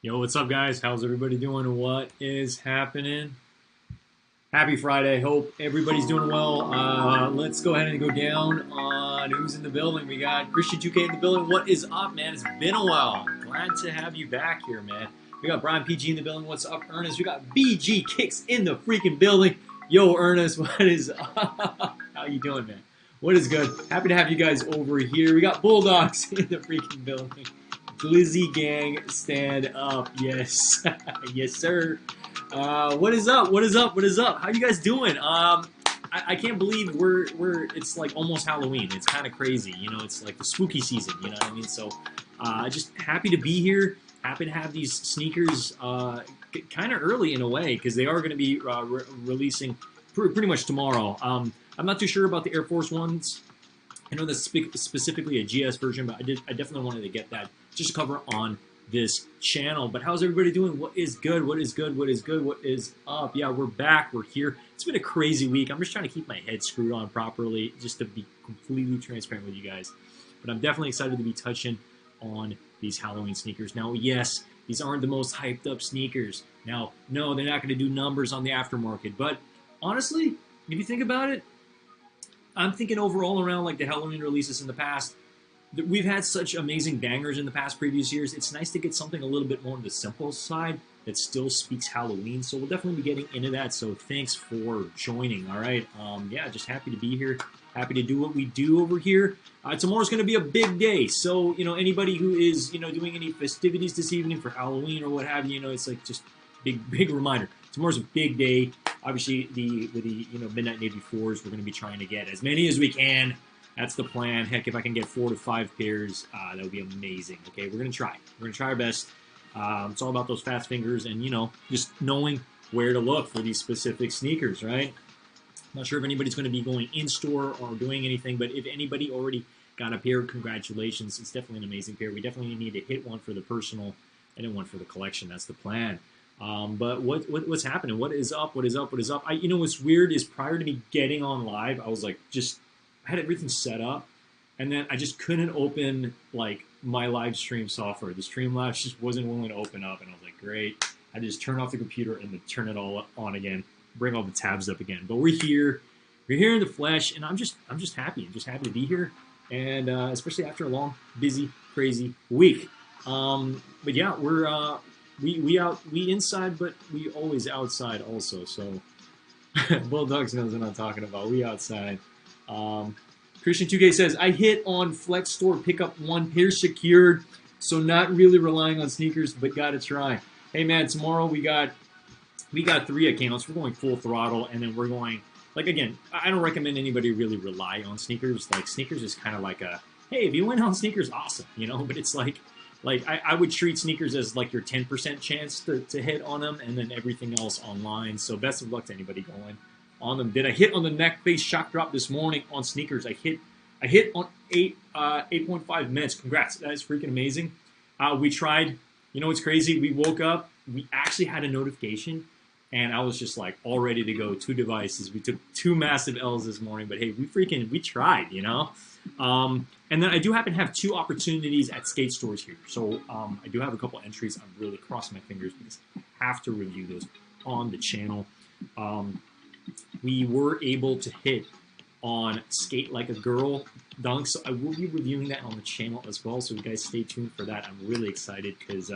Yo, what's up, guys? How's everybody doing? What is happening? Happy Friday. Hope everybody's doing well. Let's go ahead and go down on who's in the building. We got Christian 2K in the building. What is up, man? It's been a while. Glad to have you back here, man. We got Brian PG in the building. What's up, Ernest? We got BG Kicks in the freaking building. Yo, Ernest, what is up? How you doing, man? What is good? Happy to have you guys over here. We got Bulldogs in the freaking building. Glizzy Gang, stand up. Yes. Yes, sir. What is up? What is up? What is up? How you guys doing? I can't believe it's like almost Halloween. It's kind of crazy. You know, it's like the spooky season. You know what I mean? So, just happy to be here. Happy to have these sneakers kind of early in a way because they are going to be releasing pretty much tomorrow. I'm not too sure about the Airforce ones. I know that's specifically a GS version, but I definitely wanted to get that just to cover on this channel. But how's everybody doing? What is good? What is good? What is good? What is up? Yeah, we're back. We're here. It's been a crazy week. I'm just trying to keep my head screwed on properly just to be completely transparent with you guys. But I'm definitely excited to be touching on these Halloween sneakers. Now, yes, these aren't the most hyped up sneakers. Now, no, they're not going to do numbers on the aftermarket. But honestly, if you think about it, I'm thinking overall around like the Halloween releases in the past, we've had such amazing bangers in the past previous years. It's nice to get something a little bit more on the simple side that still speaks Halloween. So we'll definitely be getting into that. So thanks for joining. All right. Yeah, just happy to be here. Happy to do what we do over here. Tomorrow's going to be a big day. So, you know, anybody who is, you know, doing any festivities this evening for Halloween or what have you, you know, it's like just big reminder. Tomorrow's a big day. Obviously, with the Midnight Navy 4s, we're going to be trying to get as many as we can. That's the plan. Heck, if I can get 4 to 5 pairs, that would be amazing. Okay, we're going to try. We're going to try our best. It's all about those fast fingers and, you know, just knowing where to look for these specific sneakers, right? I'm not sure if anybody's going to be going in-store or doing anything, but if anybody already got a pair, congratulations. It's definitely an amazing pair. We definitely need to hit one for the personal and then one for the collection. That's the plan. But what's happening? What is up? What is up? What is up? You know what's weird is prior to me getting on live, I was like I had everything set up, and then I just couldn't open like my live stream software. The Streamlabs just wasn't willing to open up, and I was like, great. I just turn off the computer and then turn it all on again, bring all the tabs up again. But we're here in the flesh, and I'm just happy. I'm just happy to be here, and especially after a long, busy, crazy week. But yeah, we're. We inside, but we always outside also. So Bulldogs knows what I'm talking about. We outside. Christian 2K says, I hit on Flex Store, pick up 1 pair secured, so not really relying on sneakers, but gotta try. Hey man, tomorrow we got 3 accounts. We're going full throttle, and then we're going like again. I don't recommend anybody really rely on sneakers. Like sneakers is kind of like a hey, if you win on sneakers, awesome, you know. But it's like I would treat sneakers as like your 10% chance to hit on them, and then everything else online. So best of luck to anybody going on them. Did I hit on the neck base shock drop this morning on sneakers? I hit on 8.5 minutes. Congrats, that is freaking amazing. We tried. You know what's crazy? We woke up. We actually had a notification, and I was just like all ready to go. 2 devices. We took 2 massive L's this morning, but hey, we tried. You know. And then I do happen to have 2 opportunities at skate stores here. So I do have a couple entries. I'm really crossing my fingers because I have to review those on the channel. We were able to hit on Skate Like a Girl dunks. So I will be reviewing that on the channel as well. So you guys stay tuned for that. I'm really excited because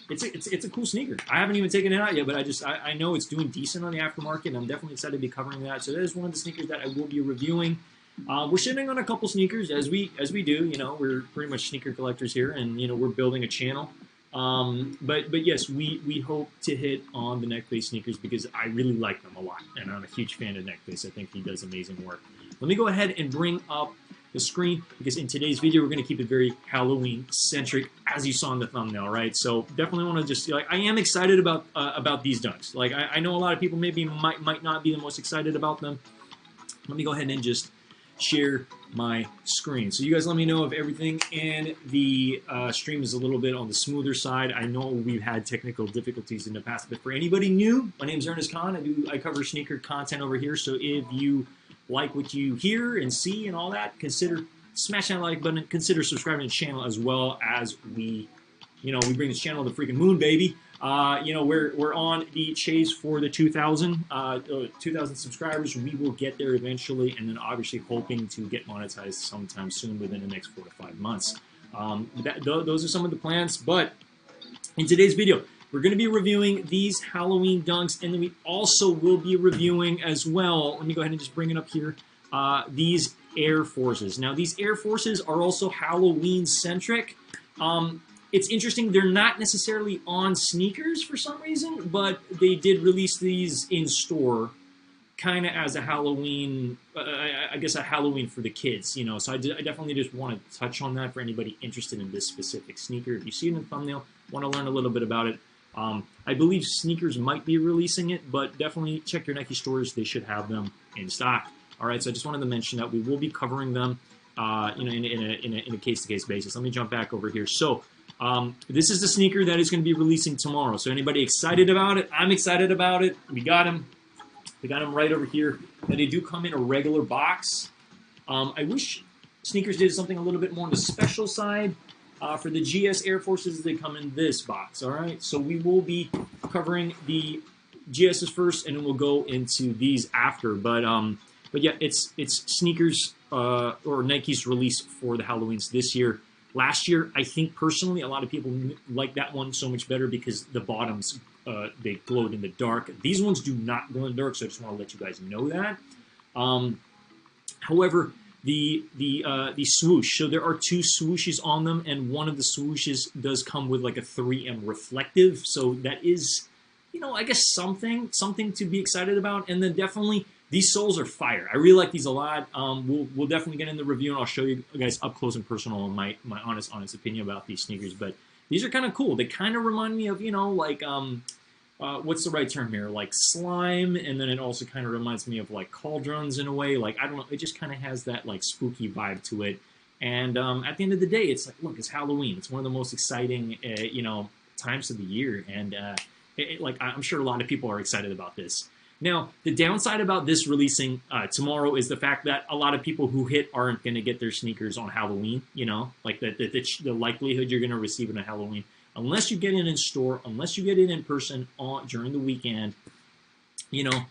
it's a cool sneaker. I haven't even taken it out yet, but I know it's doing decent on the aftermarket, and I'm definitely excited to be covering that. So that is one of the sneakers that I will be reviewing. We're sitting on a couple sneakers as we do. You know, we're pretty much sneaker collectors here, and you know we're building a channel. But yes, we hope to hit on the neck-based sneakers because I really like them a lot, and I'm a huge fan of neck-based. I think he does amazing work. Let me go ahead and bring up the screen because in today's video we're going to keep it very Halloween-centric, as you saw in the thumbnail, right? So definitely want to just like I am excited about these dunks. Like I know a lot of people maybe might not be the most excited about them. Let me go ahead and just share my screen. So you guys let me know if everything in the stream is a little bit on the smoother side. I know we've had technical difficulties in the past, but for anybody new, my name is Ernest Khan. I cover sneaker content over here. So if you like what you hear and see and all that, consider smashing that like button. Consider subscribing to the channel as well as we You know, we bring this channel to the freaking moon, baby. You know, we're on the chase for the 2,000 subscribers. We will get there eventually, and then obviously hoping to get monetized sometime soon within the next 4 to 5 months. Those are some of the plans, but in today's video, we're going to be reviewing these Halloween dunks, and then we also will be reviewing as well, let me go ahead and just bring it up here, these Airforces. Now, these Airforces are also Halloween-centric. It's interesting, they're not necessarily on sneakers for some reason, but they did release these in store, kind of as a Halloween, I guess a Halloween for the kids, you know. So I definitely just want to touch on that for anybody interested in this specific sneaker. If you see it in the thumbnail, want to learn a little bit about it. I believe sneakers might be releasing it, but definitely check your Nike stores. They should have them in stock. All right, so I just wanted to mention that we will be covering them, you know, in a case-to-case basis. Let me jump back over here. So this is the sneaker that is going to be releasing tomorrow. So anybody excited about it? I'm excited about it. We got them. We got them right over here. And they do come in a regular box. I wish sneakers did something a little bit more on the special side. For the GS Airforces, they come in this box, all right? So we will be covering the GSs first, and then we'll go into these after. But yeah, it's sneakers or Nike's release for the Halloweens this year. Last year, I think personally, a lot of people like that one so much better because the bottoms, they glowed in the dark. These ones do not glow in the dark, so I just want to let you guys know that. However, the swoosh, so there are two swooshes on them, and one of the swooshes does come with like a 3M reflective, so that is, you know, I guess something to be excited about. And then definitely these soles are fire. I really like these a lot. We'll definitely get in the review, and I'll show you guys up close and personal my honest opinion about these sneakers. But these are kind of cool. They kind of remind me of, you know, like what's the right term here? Like slime, and then it also kind of reminds me of like cauldrons in a way. Like, I don't know, it just kind of has that like spooky vibe to it. And at the end of the day, it's like, look, it's Halloween. It's one of the most exciting, you know, times of the year, and like I'm sure a lot of people are excited about this. Now, the downside about this releasing tomorrow is the fact that a lot of people who hit aren't going to get their sneakers on Halloween. You know, like the likelihood you're going to receive it on Halloween, unless you get it in store, unless you get it in person during the weekend, you know,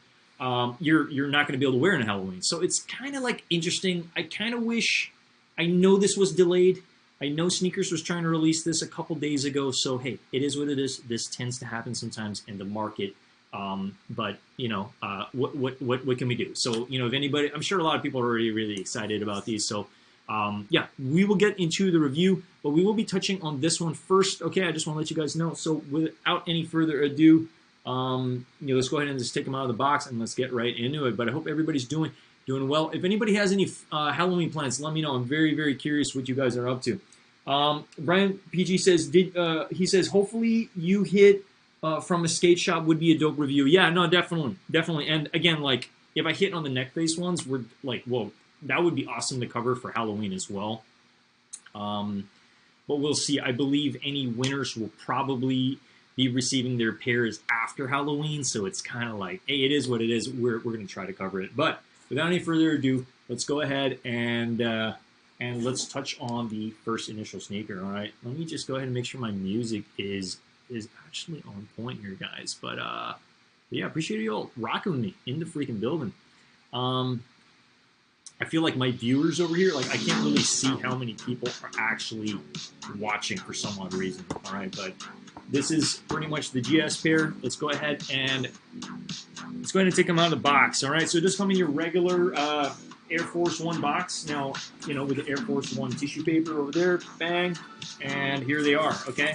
you're not going to be able to wear it on Halloween. So it's kind of like interesting. I kind of wish, I know this was delayed. I know Sneakers was trying to release this a couple days ago. So hey, it is what it is. This tends to happen sometimes in the market. But you know, what can we do? So, you know, if anybody, I'm sure a lot of people are already really excited about these. So, yeah, we will get into the review, but we will be touching on this one first. Okay, I just want to let you guys know. So without any further ado, you know, let's go ahead and just take them out of the box and let's get right into it. But I hope everybody's doing well. If anybody has any Halloween plans, let me know. I'm very, very curious what you guys are up to. Brian PG says, he says, hopefully you hit from a skate shop would be a dope review. Yeah, no, definitely. And again, like if I hit on the neck face ones, we're like, whoa, that would be awesome to cover for Halloween as well. But we'll see. I believe any winners will probably be receiving their pairs after Halloween, so it's kind of like, hey, it is what it is. We're going to try to cover it. But without any further ado, let's go ahead and let's touch on the first initial sneaker. All right, let me just go ahead and make sure my music is actually on point here, guys. But yeah, appreciate you all rocking with me in the freaking building. I feel like my viewers over here, like I can't really see how many people are actually watching for some odd reason. All right, but this is pretty much the GS pair. Let's go ahead and take them out of the box. All right, so just come in your regular Air Force One box. Now, you know, with the Air Force One tissue paper over there, bang, and here they are. Okay.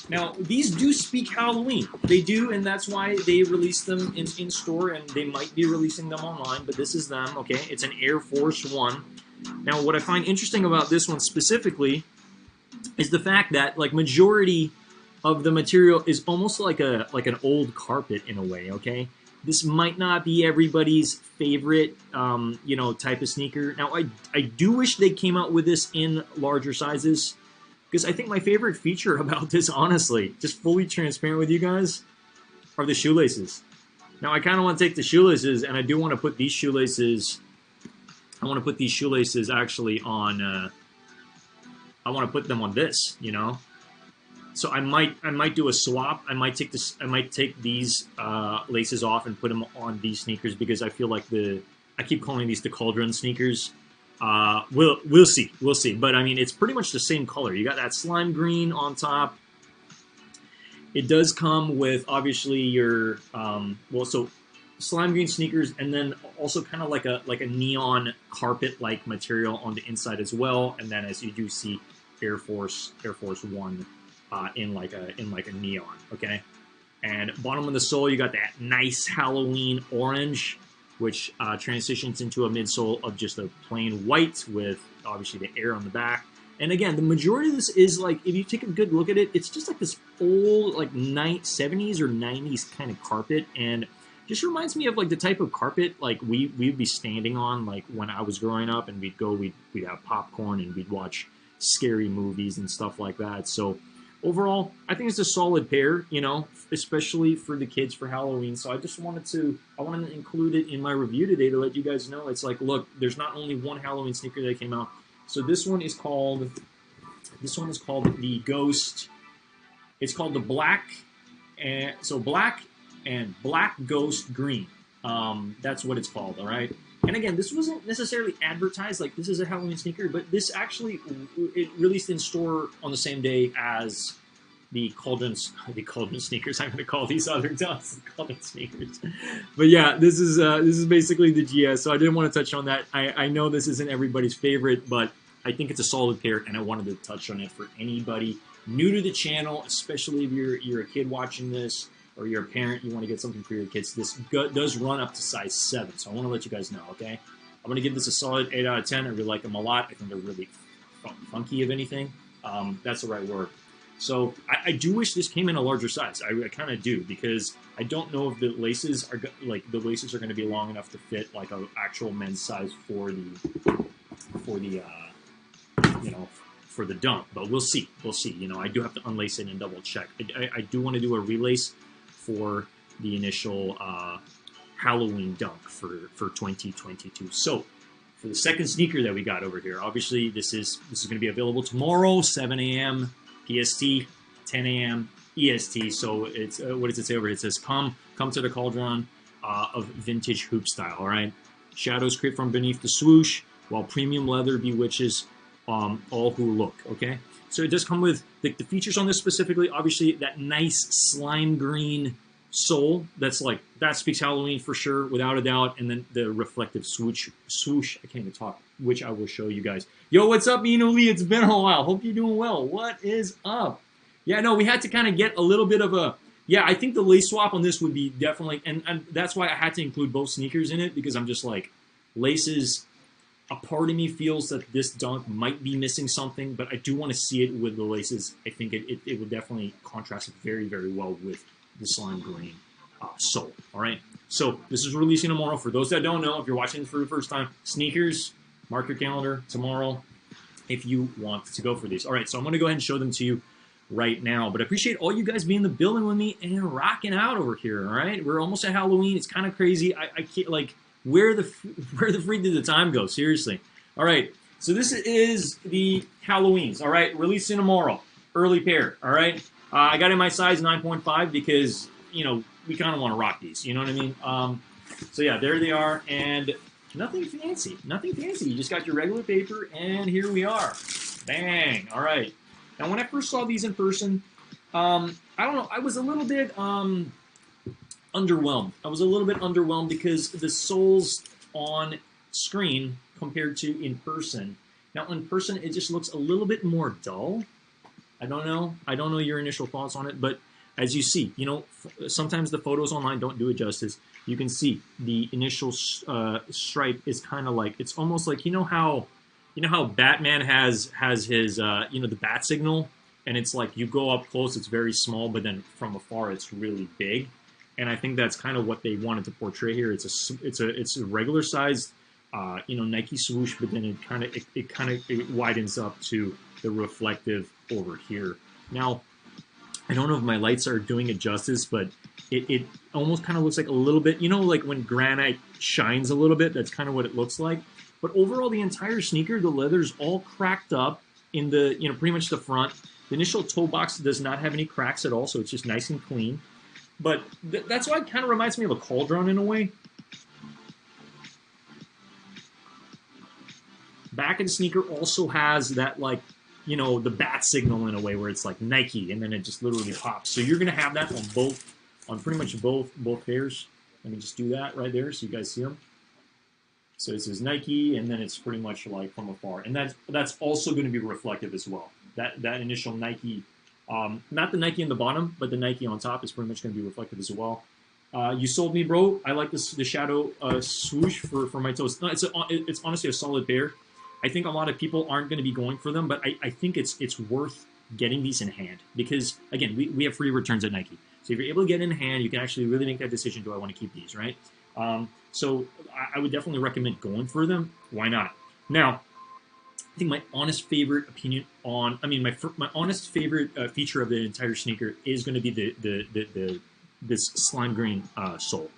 Now, these do speak Halloween. They do, and that's why they release them in store, and they might be releasing them online, but this is them, okay? It's an Air Force One. Now, what I find interesting about this one specifically is the fact that, like, majority of the material is almost like an old carpet in a way, okay? This might not be everybody's favorite, you know, type of sneaker. Now, I do wish they came out with this in larger sizes, because I think my favorite feature about this, honestly, just fully transparent with you guys, are the shoelaces. Now, I kind of want to take the shoelaces, and I do want to put these shoelaces, actually on, I want to put them on this, you know? So I might do a swap. I might take these laces off and put them on these sneakers because I feel like I keep calling these the Cauldron sneakers. We'll see. But I mean, it's pretty much the same color. You got that slime green on top. It does come with obviously your so slime green sneakers, and then also kind of like a neon carpet like material on the inside as well. And then as you do see, Air Force One in like a neon. Okay, and bottom of the sole you got that nice Halloween orange, which transitions into a midsole of just a plain white with obviously the air on the back. And again, the majority of this is like, if you take a good look at it, it's just like this old like 70s or 90s kind of carpet, and just reminds me of like the type of carpet like we'd be standing on like when I was growing up, and we'd have popcorn and we'd watch scary movies and stuff like that. So overall, I think it's a solid pair, you know, especially for the kids for Halloween. So I wanted to include it in my review today to let you guys know. It's like, look, there's not only one Halloween sneaker that came out. So this one is called the Ghost. It's called the Black, and so Black Ghost Green. That's what it's called. All right. And again, this wasn't necessarily advertised like this is a Halloween sneaker, but this actually it released in store on the same day as the Cauldron sneakers. I'm going to call these other dunks the Cauldron sneakers. But yeah, this is basically the GS. So I didn't want to touch on that. I know this isn't everybody's favorite, but I think it's a solid pair, and I wanted to touch on it for anybody new to the channel, especially if you're a kid watching this, or you're a parent, you want to get something for your kids. This does run up to size 7, so I want to let you guys know, okay? I'm going to give this a solid 8 out of 10. I really like them a lot. I think they're really funky, if anything. That's the right word. So I do wish this came in a larger size. I kind of do, because I don't know if the laces are going to be long enough to fit like an actual men's size for the dunk. But we'll see. You know, I do have to unlace it and double check. I do want to do a relace for the initial Halloween dunk for 2022. So for the second sneaker that we got over here, obviously this is going to be available tomorrow, 7 a.m. PST, 10 a.m. EST. So it's what does it say over here? It says come to the Cauldron of vintage hoop style. All right, shadows creep from beneath the swoosh, while premium leather bewitches all who look. Okay, so it does come with the features on this specifically. Obviously, that nice slime green sole. That speaks Halloween for sure, without a doubt. And then the reflective swoosh. I can't even talk, which I will show you guys. Yo, what's up, Eno Lee? It's been a while. Hope you're doing well. What is up? Yeah, no, we had to kind of get a little bit of a. Yeah, I think the lace swap on this would be definitely, and that's why I had to include both sneakers in it, because I'm just like, laces. A part of me feels that this dunk might be missing something, but I do want to see it with the laces. I think it would definitely contrast very, very well with the slime green sole. All right, so this is releasing tomorrow. For those that don't know, if you're watching this for the first time, sneakers, mark your calendar tomorrow if you want to go for these. All right, so I'm going to go ahead and show them to you right now. But I appreciate all you guys being in the building with me and rocking out over here. All right, we're almost at Halloween. It's kind of crazy. I can't like. Where the freak did the time go? Seriously. All right. So this is the Halloweens. All right. Releasing tomorrow. Early pair. All right. I got in my size 9.5 because, you know, we kind of want to rock these. You know what I mean? So yeah, there they are. And nothing fancy. Nothing fancy. You just got your regular paper, and here we are. Bang. All right. Now, when I first saw these in person, I don't know. I was a little bit underwhelmed. I was a little bit underwhelmed because the soles on screen compared to in person. Now, in person, it just looks a little bit more dull. I don't know your initial thoughts on it, but as you see, you know, sometimes the photos online don't do it justice. You can see the initial stripe is kind of like, it's almost like, you know how Batman has his, the bat signal, and it's like you go up close, it's very small, but then from afar, it's really big. And I think that's kind of what they wanted to portray here. It's a regular sized, Nike swoosh, but then it widens up to the reflective over here. Now, I don't know if my lights are doing it justice, but it almost kind of looks like a little bit, like when granite shines a little bit. That's kind of what it looks like. But overall, the entire sneaker, the leather's all cracked up in the, pretty much the front. The initial toe box does not have any cracks at all, so it's just nice and clean. But that's why it kind of reminds me of a cauldron in a way. Back of the sneaker also has that, like, you know, the bat signal in a way where it's like Nike, and then it just literally pops. So you're gonna have that on both, on pretty much both pairs. Let me just do that right there so you guys see them. So it says Nike, and then it's pretty much like from afar, and that's also going to be reflective as well. That initial Nike, not the Nike in the bottom, but the Nike on top is pretty much going to be reflective as well. You sold me, bro. I like this, the shadow swoosh for my toes. No, it's honestly a solid pair. I think a lot of people aren't going to be going for them, but I think it's worth getting these in hand because, again, we have free returns at Nike. So if you're able to get in hand, you can actually really make that decision, do I want to keep these, right? So I would definitely recommend going for them. Why not? Now, I think my honest favorite opinion on, I mean, my honest favorite feature of the entire sneaker is going to be this slime green sole.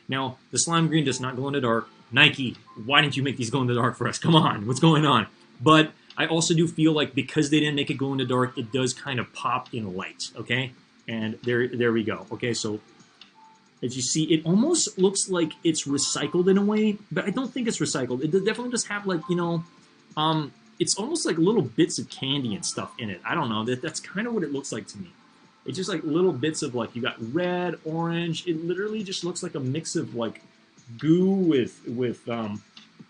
Now, the slime green does not glow in the dark. Nike, why didn't you make these glow in the dark for us? Come on, what's going on? But I also do feel like because they didn't make it glow in the dark, it does kind of pop in light, okay? And there we go. Okay, so as you see, it almost looks like it's recycled in a way, but I don't think it's recycled. It definitely does have, like, you know, it's almost like little bits of candy and stuff in it. I don't know. That's kind of what it looks like to me. It's just like little bits of, like, you got red, orange. It literally just looks like a mix of, like, goo with I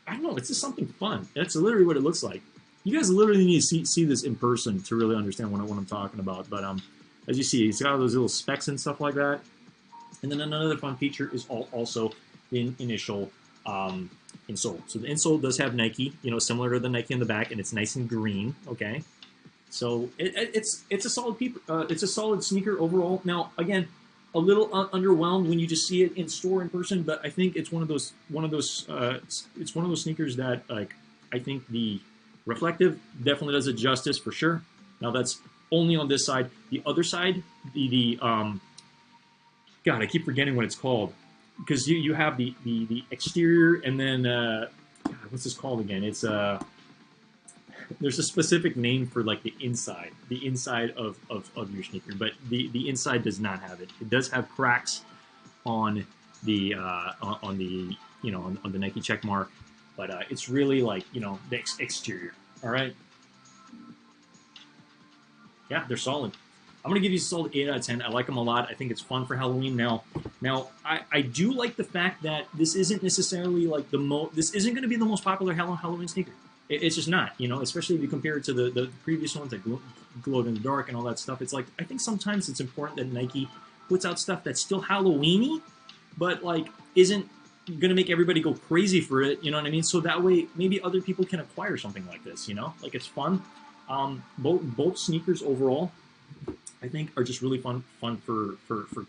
don't know. It's just something fun. That's literally what it looks like. You guys literally need to see this in person to really understand what I'm talking about. But as you see, it's got all those little specks and stuff like that. And then another fun feature is also the initial insole. So the insole does have Nike, you know, similar to the Nike in the back, and it's nice and green. Okay, so it's a solid it's a solid sneaker overall. Now, again, a little underwhelmed when you just see it in store in person, but I think it's one of those sneakers that, like, I think the reflective definitely does it justice for sure. Now that's only on this side. The other side, God, I keep forgetting what it's called because you have the exterior, and then God, what's this called again? It's there's a specific name for, like, the inside of your sneaker, but the inside does not have it. It does have cracks on the you know, on the Nike check mark, but it's really, like, you know, the exterior. All right, yeah, they're solid. I'm going to give you a solid 8 out of 10. I like them a lot. I think it's fun for Halloween. Now, I do like the fact that this isn't necessarily like this isn't going to be the most popular Halloween sneaker. It's just not, you know, especially if you compare it to the previous ones that glowed in the dark and all that stuff. It's like, I think sometimes it's important that Nike puts out stuff that's still Halloween-y, but, like, isn't going to make everybody go crazy for it, you know what I mean? So that way, maybe other people can acquire something like this, you know? Like, it's fun. Both sneakers overall, I think, are just really fun for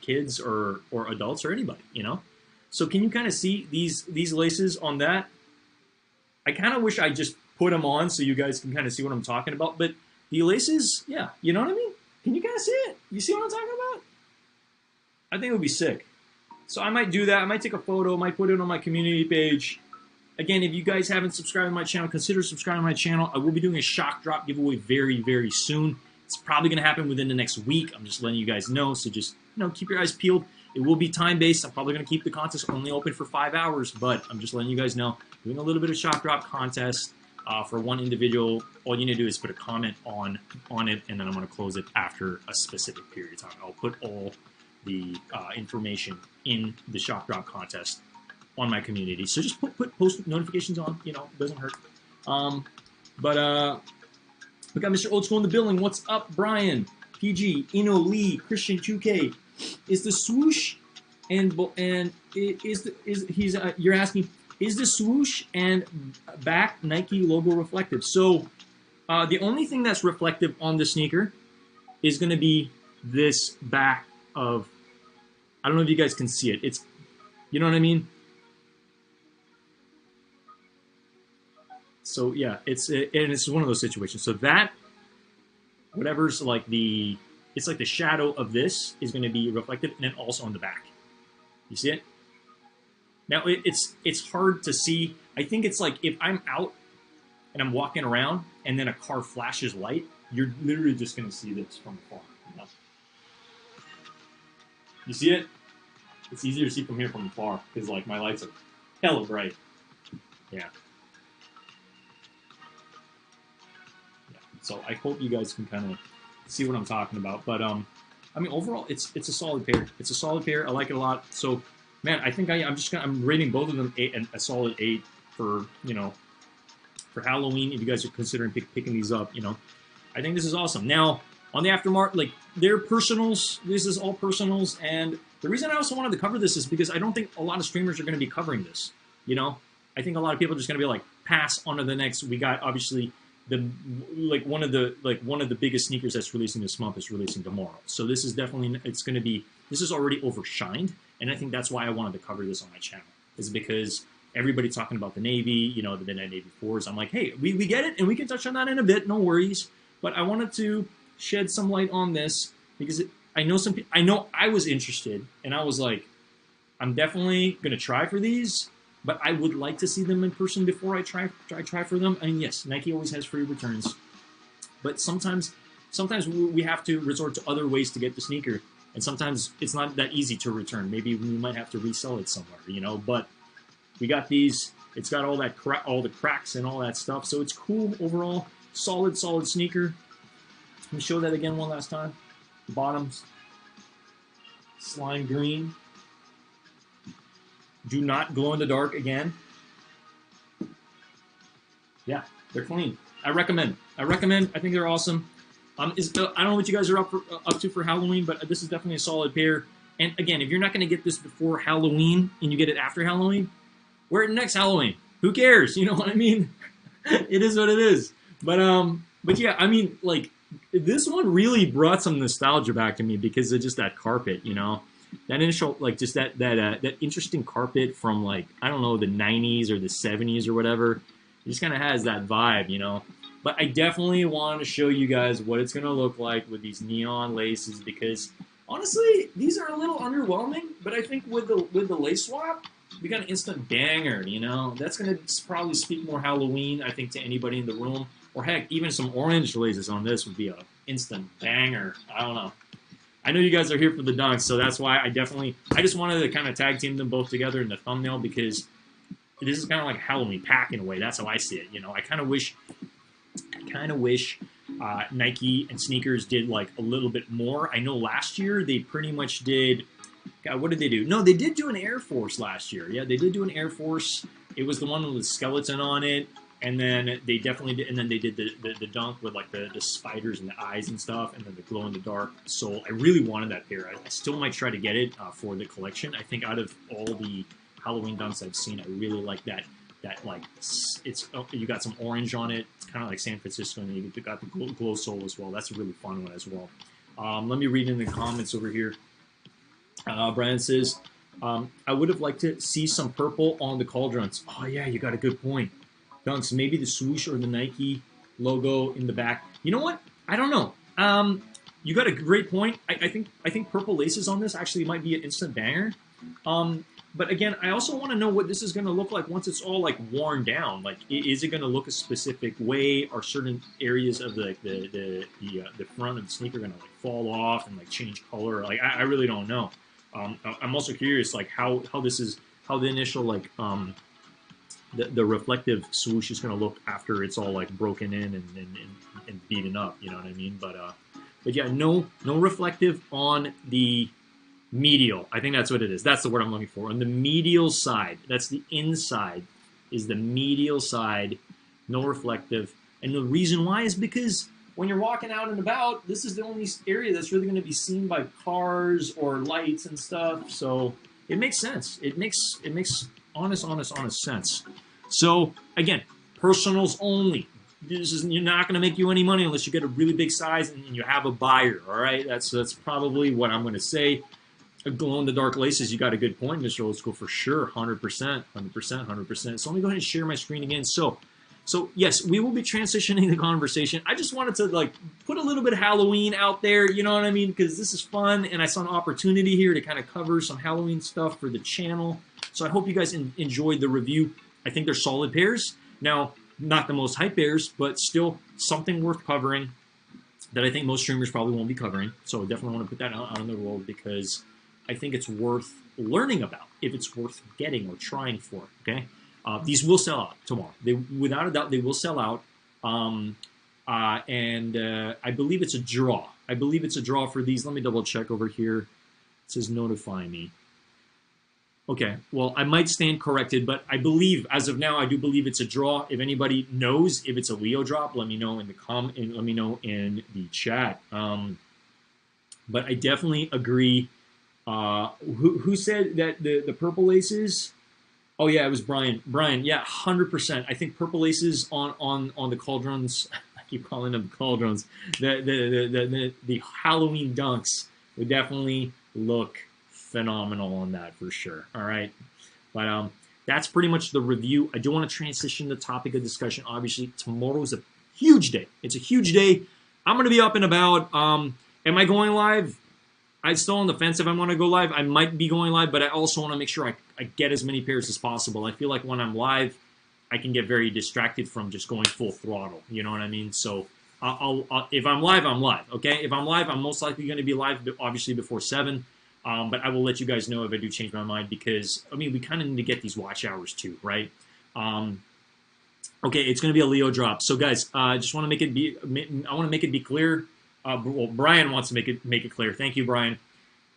kids or adults or anybody, you know? So can you kind of see these laces on that? I kind of wish I just put them on so you guys can kind of see what I'm talking about. But the laces, yeah, you know what I mean? Can you kind of see it? You see what I'm talking about? I think it would be sick. So I might do that. I might take a photo, might put it on my community page. Again, if you guys haven't subscribed to my channel, consider subscribing to my channel. I will be doing a shock drop giveaway very, very soon. It's probably going to happen within the next week. I'm just letting you guys know. So just, you know, keep your eyes peeled. It will be time-based. I'm probably going to keep the contest only open for 5 hours, but I'm just letting you guys know. Doing a little bit of shock drop contest for one individual. All you need to do is put a comment on it, and then I'm going to close it after a specific period of time. I'll put all the information in the shock drop contest on my community. So just put post notifications on. You know, it doesn't hurt. We got Mr. Old School in the building. What's up, Brian? PG, Ino, Lee, Christian 2K. Is the swoosh you're asking, is the swoosh and back Nike logo reflective? So the only thing that's reflective on the sneaker is going to be this back of, I don't know if you guys can see it. It's, you know what I mean? So yeah, and it's one of those situations. So that, whatever's like it's like the shadow of this is going to be reflective, and then also on the back. You see it? Now it's hard to see. I think it's like if I'm out and I'm walking around and then a car flashes light, you're literally just going to see this from afar. You know? You see it? It's easier to see from here from afar because like my lights are hella bright. Yeah. Yeah. So I hope you guys can kind of see what I'm talking about. But I mean, overall, it's a solid pair. It's a solid pair. I like it a lot. So, man, I think I'm rating both of them a solid 8 for for Halloween. If you guys are considering picking these up, I think this is awesome. Now on the aftermarket, like they're personals. This is all personals, and the reason I also wanted to cover this is because I don't think a lot of streamers are going to be covering this. I think a lot of people are just going to be like pass on to the next. We got obviously one of the biggest sneakers that's releasing this month is releasing tomorrow. So this is definitely this is already overshined, and I think that's why I wanted to cover this on my channel, is because everybody's talking about the Navy, the Midnight Navy 4s. I'm like, hey, we get it, and we can touch on that in a bit, no worries. But I wanted to shed some light on this because I know I was interested, and I was like, I'm definitely gonna try for these. But I would like to see them in person before I try for them. I mean, yes, Nike always has free returns, but sometimes we have to resort to other ways to get the sneaker, and sometimes it's not that easy to return. Maybe we might have to resell it somewhere, But we got these. It's got all the cracks and all that stuff, so it's cool overall. Solid sneaker. Let me show that again one last time. The bottoms, slime green. Do not glow in the dark again. Yeah, they're clean. I recommend. I think they're awesome. I don't know what you guys are up to for Halloween, but this is definitely a solid pair. And again, if you're not going to get this before Halloween and you get it after Halloween, wear it next Halloween. Who cares? You know what I mean? It is what it is. But yeah, I mean, like this one really brought some nostalgia back to me because of just that carpet, That initial, like, just that interesting carpet from, like, I don't know, the 90s or the 70s or whatever. It just kind of has that vibe, But I definitely want to show you guys what it's going to look like with these neon laces because, honestly, these are a little underwhelming. But I think with the lace swap, we got an instant banger, That's going to probably speak more Halloween, I think, to anybody in the room. Or, heck, even some orange laces on this would be an instant banger. I don't know. I know you guys are here for the dunks, so that's why I just wanted to kind of tag team them both together in the thumbnail because this is kind of like a Halloween pack in a way. That's how I see it. I kind of wish Nike and sneakers did like a little bit more. I know last year they pretty much did. God, what did they do? No, they did do an Air Force last year. Yeah, they did do an Air Force. It was the one with the skeleton on it. And then they definitely did, and then they did the dunk with like the spiders and the eyes and stuff, and then the glow in the dark sole. I really wanted that pair. I still might try to get it for the collection. I think out of all the Halloween dunks I've seen, I really like that like you got some orange on it. It's kind of like San Francisco, and you got the glow sole as well. That's a really fun one as well. Let me read in the comments over here. Brandon says, I would have liked to see some purple on the cauldrons. Oh yeah, you got a good point. Dunks, maybe the swoosh or the Nike logo in the back. You know what? I don't know. You got a great point. I think purple laces on this actually might be an instant banger. But again, I also want to know what this is going to look like once it's all like worn down. Like, is it going to look a specific way? Are certain areas of the front of the sneaker going to like fall off and like change color? Like, I really don't know. I'm also curious like how the initial like the reflective swoosh is going to look after it's all like broken in and beaten up, you know what I mean? But yeah, no reflective on the medial. I think that's what it is. That's the word I'm looking for. On the medial side, that's the inside, is the medial side, no reflective. And the reason why is because when you're walking out and about, this is the only area that's really going to be seen by cars or lights and stuff. So it makes sense. It makes honest sense. So again, personals only. You're not going to make you any money unless you get a really big size and you have a buyer. All right, that's probably what I'm going to say. Glow in the dark laces. You got a good point, Mr. Old School, for sure. 100%. So let me go ahead and share my screen again. So yes, we will be transitioning the conversation. I just wanted to like put a little bit of Halloween out there, you know what I mean? Because this is fun, and I saw an opportunity here to kind of cover some Halloween stuff for the channel. So I hope you guys enjoyed the review. I think they're solid pairs. Now, not the most hype pairs, but still something worth covering. that I think most streamers probably won't be covering. So I definitely want to put that out in the world because I think it's worth learning about, if it's worth getting or trying for. Okay, these will sell out tomorrow. They, without a doubt, they will sell out. I believe it's a draw. I believe it's a draw for these. Let me double check over here. It says notify me. Okay, well, I might stand corrected, but I believe, as of now, I do believe it's a draw. If anybody knows if it's a Leo drop, let me know in the let me know in the chat. But I definitely agree. Who said that the purple aces? Oh yeah, it was Brian. Brian, yeah, 100%. I think purple aces on the cauldrons. I keep calling them cauldrons. The Halloween dunks would definitely look phenomenal on that for sure. All right, but that's pretty much the review. I do want to transition the topic of discussion. Obviously, tomorrow's a huge day. It's a huge day. I'm going to be up and about. Am I going live? I'm still on the fence if I want to go live. I might be going live, but I also want to make sure I get as many pairs as possible. I feel like when I'm live, I can get very distracted from just going full throttle. You know what I mean? So if I'm live, I'm live. Okay? If I'm live, I'm most likely going to be live, obviously before 7. But I will let you guys know if I do change my mind because, I mean, we kind of need to get these watch hours too, right? Okay, it's going to be a Leo drop. So, guys, I just want to make it be. I want to make it be clear. Well, Brian wants to make it clear. Thank you, Brian.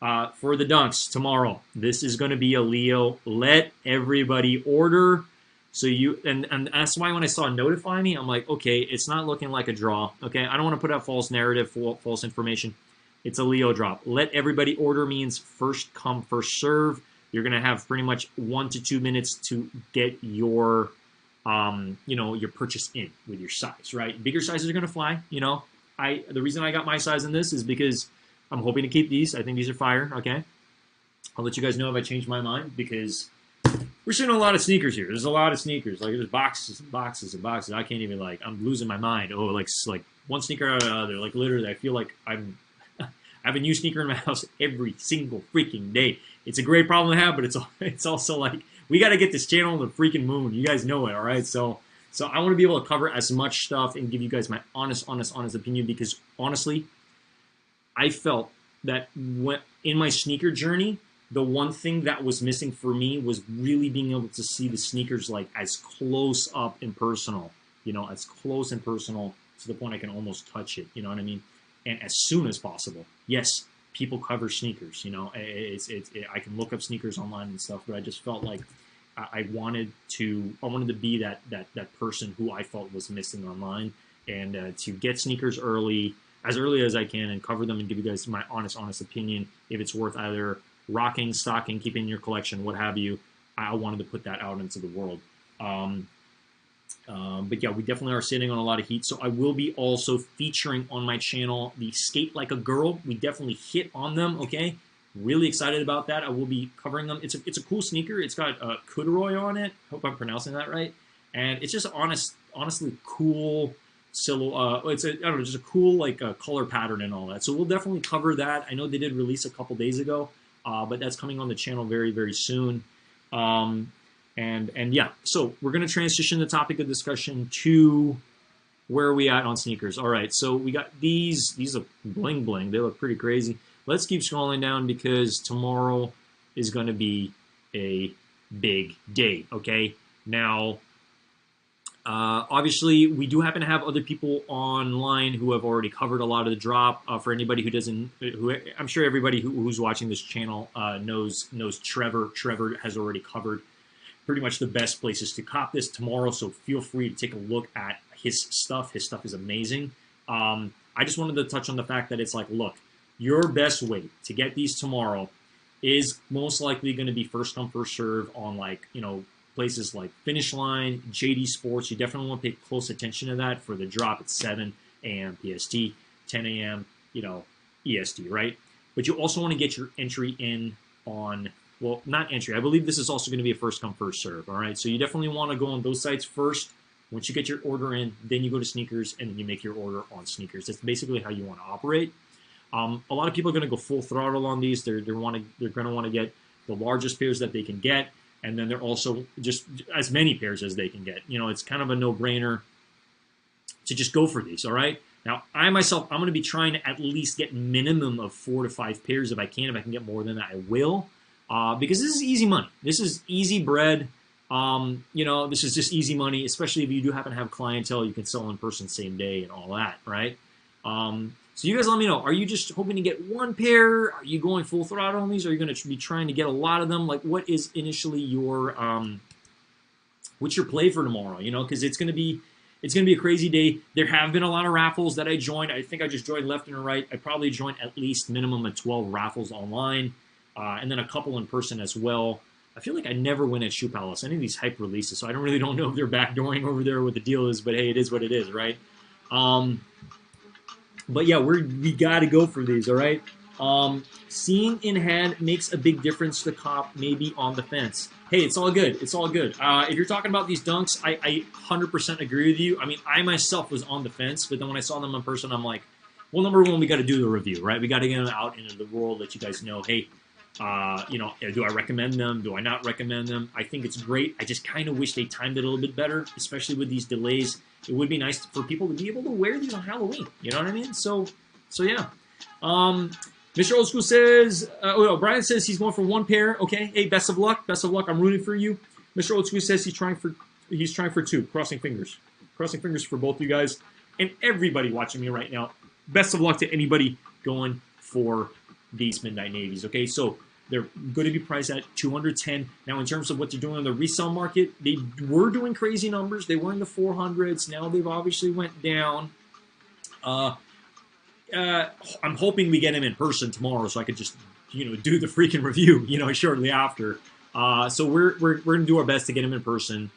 For the dunks tomorrow, this is going to be a Leo. Let everybody order. So and that's why when I saw notify me, I'm like, okay, it's not looking like a draw. Okay, I don't want to put out false narrative, false information. It's a Leo drop. Let everybody order means first come, first serve. You're going to have pretty much 1 to 2 minutes to get your, your purchase in with your size, right? Bigger sizes are going to fly. The reason I got my size in this is because I'm hoping to keep these. I think these are fire. Okay, I'll let you guys know if I change my mind because we're seeing a lot of sneakers here. There's a lot of sneakers. Like there's boxes and boxes and boxes. I can't even I'm losing my mind. Oh, like one sneaker out of the other. Like literally, I feel like I have a new sneaker in my house every single freaking day. It's a great problem to have, but it's also like we got to get this channel on the freaking moon. You guys know it, all right? So I want to be able to cover as much stuff and give you guys my honest opinion because honestly, I felt that in my sneaker journey, the one thing that was missing for me was really being able to see the sneakers like as close up and personal, as close and personal to the point I can almost touch it. You know what I mean? And as soon as possible. Yes, people cover sneakers. I can look up sneakers online and stuff, but I just felt like I wanted to be that person who I felt was missing online, and to get sneakers as early as I can, and cover them and give you guys my honest opinion if it's worth either rocking, stocking, keeping in your collection, what have you. I wanted to put that out into the world. But yeah, we definitely are sitting on a lot of heat. So I will be also featuring on my channel the Skate Like a Girl. We definitely hit on them, okay? Really excited about that. I will be covering them. It's a cool sneaker. It's got corduroy on it. Hope I'm pronouncing that right. And it's just honestly cool silhouette. Just a cool color pattern and all that. So we'll definitely cover that. I know they did release a couple days ago, but that's coming on the channel very, very soon. And yeah, so we're going to transition the topic of discussion to where are we at on sneakers. All right, so we got these are bling bling. They look pretty crazy. Let's keep scrolling down because tomorrow is going to be a big day, okay? Now, obviously, we do happen to have other people online who have already covered a lot of the drop. For anybody who doesn't, I'm sure everybody who's watching this channel knows Trevor. Trevor has already covered pretty much the best places to cop this tomorrow, so feel free to take a look at his stuff. His stuff is amazing. I just wanted to touch on the fact that it's like, look, your best way to get these tomorrow is most likely going to be first come, first serve on places like Finish Line, JD Sports. You definitely want to pay close attention to that for the drop at 7 a.m. PST, 10 a.m. EST, right? But you also want to get your entry in on, well, not entry. I believe this is also going to be a first come, first serve, all right? So you definitely want to go on those sites first. Once you get your order in, then you go to sneakers, and then you make your order on sneakers. That's basically how you want to operate. A lot of people are going to go full throttle on these. They're going to want to get the largest pairs that they can get, and then they're also just as many pairs as they can get. It's kind of a no-brainer to just go for these, all right? Now, I myself, I'm going to be trying to at least get minimum of 4 to 5 pairs if I can. If I can get more than that, I will. Because this is easy money. This is easy bread. This is just easy money, especially if you do happen to have clientele you can sell in person same day and all that, right? So you guys let me know. Are you just hoping to get 1 pair? Are you going full throttle on these? Are you going to be trying to get a lot of them? Like, what is initially your what's your play for tomorrow? Because it's going to be a crazy day. There have been a lot of raffles that I joined. I think I just joined left and right. I probably joined at least minimum of 12 raffles online, and then a couple in person as well. I feel like I never win at Shoe Palace, any of these hype releases, so I don't know if they're backdooring over there what the deal is, but hey, it is what it is, right? But yeah, we got to go for these, all right? Seeing in hand makes a big difference to cop, maybe on the fence. Hey, it's all good. It's all good. If you're talking about these dunks, I 100% agree with you. I mean, I myself was on the fence, but then when I saw them in person, I'm like, well, number one, we got to do the review, right? We got to get them out into the world, let you guys know, hey, do I recommend them? Do I not recommend them? I think it's great. I just kind of wish they timed it a little bit better, especially with these delays. It would be nice for people to be able to wear these on Halloween. You know what I mean? So yeah. Mr. Old School says, Brian says he's going for 1 pair. Okay. Hey, best of luck. Best of luck. I'm rooting for you. Mr. Old School says he's trying for 2. Crossing fingers. Crossing fingers for both you guys and everybody watching me right now. Best of luck to anybody going for these Midnight Navies. Okay, so they're going to be priced at $210. Now, in terms of what they're doing on the resale market, they were doing crazy numbers. They were in the 400s. Now they've obviously went down. I'm hoping we get him in person tomorrow, so I could just do the freaking review shortly after. So we're going to do our best to get him in person.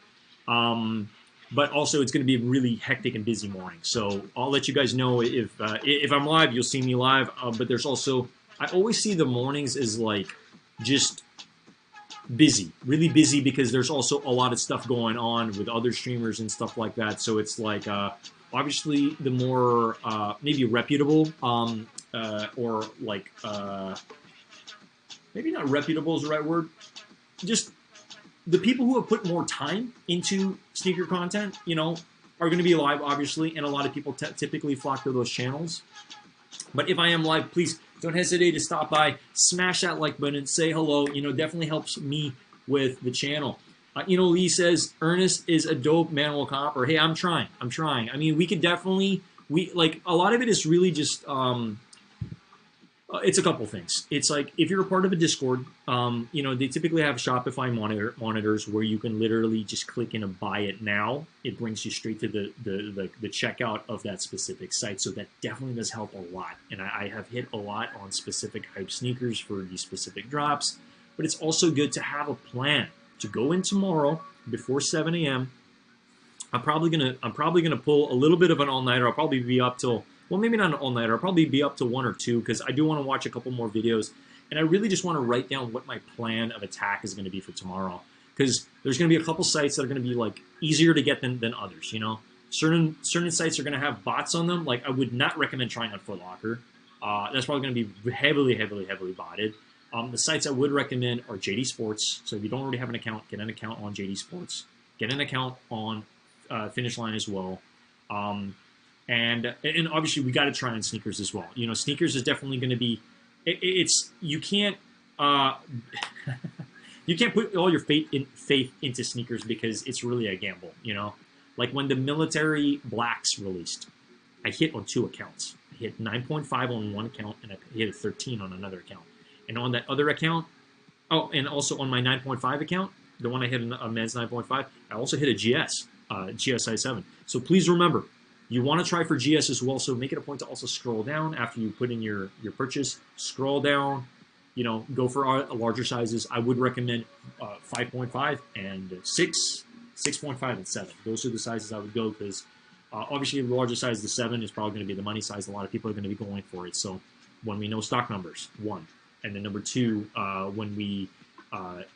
But also it's going to be a really hectic and busy morning. So I'll let you guys know if I'm live, you'll see me live. But there's also, I always see the mornings as like just busy, really busy, because there's also a lot of stuff going on with other streamers and stuff like that. So it's like obviously the more maybe reputable or like maybe not reputable is the right word, just the people who have put more time into sneaker content, are going to be live, obviously, and a lot of people typically flock to those channels. But if I am live, please don't hesitate to stop by, smash that like button, say hello. Definitely helps me with the channel. Lee says, Ernest is a dope manual copper. Hey, I'm trying. I mean, we could definitely, a lot of it is really just, it's a couple things. It's like, if you're a part of a Discord, they typically have Shopify monitors where you can literally just click in and buy it now. It brings you straight to the checkout of that specific site. So that definitely does help a lot. And I have hit a lot on specific hype sneakers for these specific drops. But it's also good to have a plan to go in tomorrow before 7 a.m. I'm probably gonna pull a little bit of an all-nighter. I'll probably be up till, well, maybe not an all-nighter. I'll probably be up to 1 or 2 because I do want to watch a couple more videos. And I really just want to write down what my plan of attack is going to be for tomorrow. Because there's going to be a couple sites that are going to be like easier to get than others, Certain sites are going to have bots on them. Like, I would not recommend trying on Foot Locker. That's probably going to be heavily botted. The sites I would recommend are JD Sports. So if you don't already have an account, get an account on JD Sports. Get an account on Finish Line as well. And obviously we got to try on sneakers as well. Sneakers is definitely going to be. You can't you can't put all your faith into sneakers because it's really a gamble. Like when the military blacks released, I hit on 2 accounts. I hit 9.5 on one account and I hit a 13 on another account. And on that other account, and also on my 9.5 account, the one I hit a men's 9.5, I also hit a GS size 7. So please remember, you want to try for GS as well, so make it a point to also scroll down after you put in your purchase. Scroll down, go for larger sizes. I would recommend 5.5 and 6, 6.5 and 7. Those are the sizes I would go because obviously the larger size, the 7, is probably going to be the money size. A lot of people are going to be going for it. So when we know stock numbers, 1. And then number 2, when we,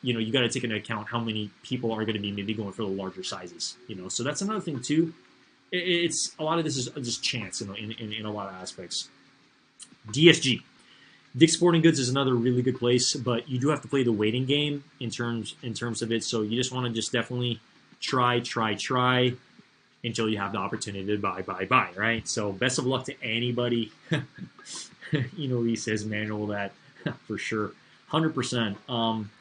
you got to take into account how many people are going to be maybe going for the larger sizes. So that's another thing too. It's a lot of this is just chance, in a lot of aspects. DSG, Dick's Sporting Goods is another really good place, but you do have to play the waiting game in terms of it. So you just want to just definitely try, until you have the opportunity to buy, right? So best of luck to anybody. He says manual that for sure, 100%.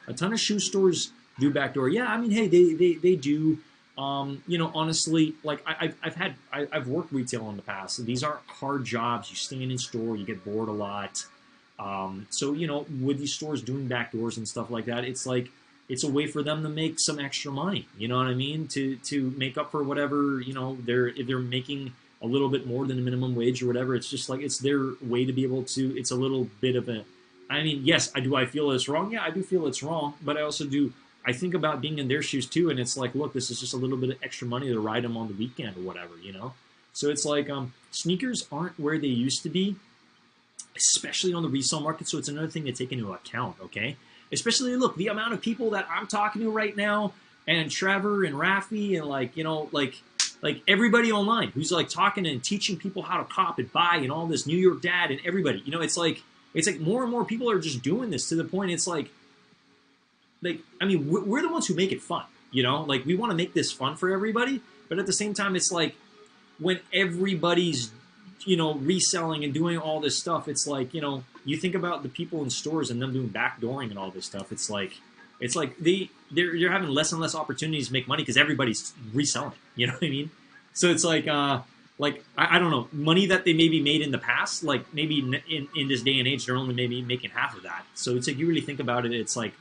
A ton of shoe stores do backdoor. Yeah, I mean, hey, they do. Honestly, like I've worked retail in the past. These aren't hard jobs. You stand in store, you get bored a lot. So with these stores doing backdoors and stuff like that, it's like it's a way for them to make some extra money. You know what I mean? To make up for whatever if they're making a little bit more than the minimum wage or whatever. It's just like it's their way to be able to. It's a little bit of a. I mean, yes, I feel it's wrong. Yeah, I do feel it's wrong, but I also do. I think about being in their shoes too, and it's like, look, this is just a little bit of extra money to ride them on the weekend or whatever. So it's like sneakers aren't where they used to be, especially on the resale market. So it's another thing to take into account, okay? Especially, look, the amount of people that I'm talking to right now, and Trevor and Rafi and like everybody online who's like talking and teaching people how to cop and buy and all this New York Dad and everybody. It's like more and more people are just doing this to the point it's like I mean, we're the ones who make it fun, Like, we want to make this fun for everybody, but at the same time, it's like when everybody's, reselling and doing all this stuff, it's like, you think about the people in stores and them doing backdooring and all this stuff. It's like they're having less and less opportunities to make money because everybody's reselling. You know what I mean? So it's like I don't know, money that they maybe made in the past, like maybe in this day and age, they're only maybe making half of that. So it's like you really think about it, it's like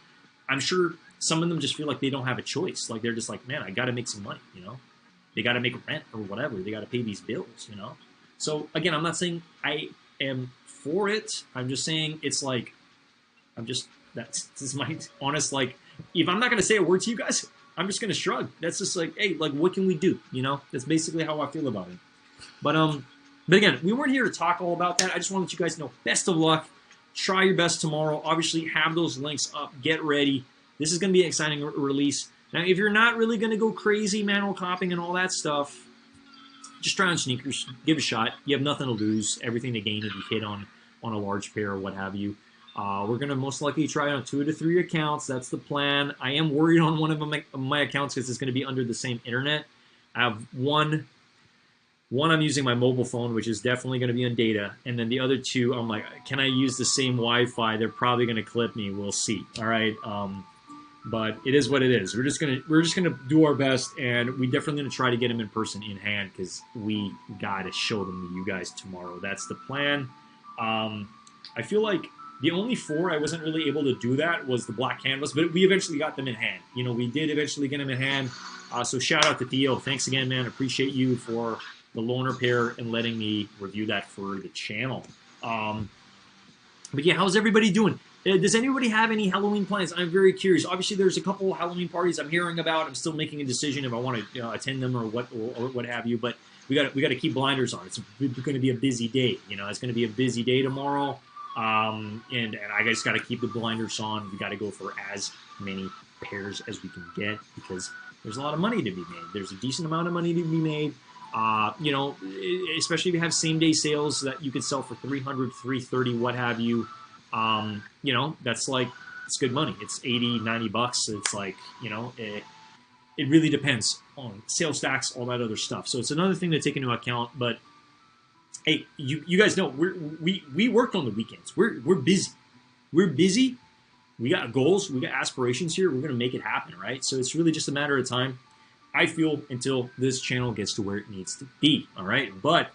I'm sure some of them just feel like they don't have a choice. Like they're just like, man, I got to make some money. They got to make rent or whatever. They got to pay these bills. So again, I'm not saying I am for it. I'm just saying it's like this is my honest, like, if I'm not gonna say a word to you guys, I'm just gonna shrug. That's just like, hey, like, what can we do? That's basically how I feel about it. But again, we weren't here to talk all about that. I just want to let you guys know, best of luck. Try your best tomorrow. Obviously, have those links up. Get ready. This is going to be an exciting release. Now, if you're not really going to go crazy manual copying and all that stuff, just try on sneakers. Give it a shot. You have nothing to lose. Everything to gain if you hit on a large pair or what have you. We're going to most likely try on 2 to 3 accounts. That's the plan. I am worried on one of my accounts because it's going to be under the same internet. I have one I'm using my mobile phone, which is definitely going to be on data. And then the other 2, I'm like, can I use the same Wi-Fi? They're probably going to clip me. We'll see. All right. But it is what it is. We're just gonna do our best, and we definitely gonna try to get them in person, in hand, because we gotta show them to you guys tomorrow. That's the plan. I feel like the only 4 I wasn't really able to do that was the black canvas, but we eventually got them in hand. We did eventually get them in hand. So shout out to Theo. Thanks again, man. Appreciate you for the loaner pair and letting me review that for the channel. But yeah, how's everybody doing? Does anybody have any Halloween plans? I'm very curious. Obviously, there's a couple of Halloween parties I'm hearing about. I'm still making a decision if I want to attend them or what have you. But we got to keep blinders on. It's going to be a busy day. It's going to be a busy day tomorrow. And I just got to keep the blinders on. We got to go for as many pairs as we can get because there's a lot of money to be made. There's a decent amount of money to be made. Especially if you have same day sales that you could sell for $300, $330, what have you. That's like, it's good money. It's $80, $90. It's like, it really depends on sales tax, all that other stuff. So it's another thing to take into account. But hey, you guys know we work on the weekends. We're busy. We're busy. We got goals. We got aspirations here. We're gonna make it happen, right? So it's really just a matter of time, I feel, until this channel gets to where it needs to be. All right, but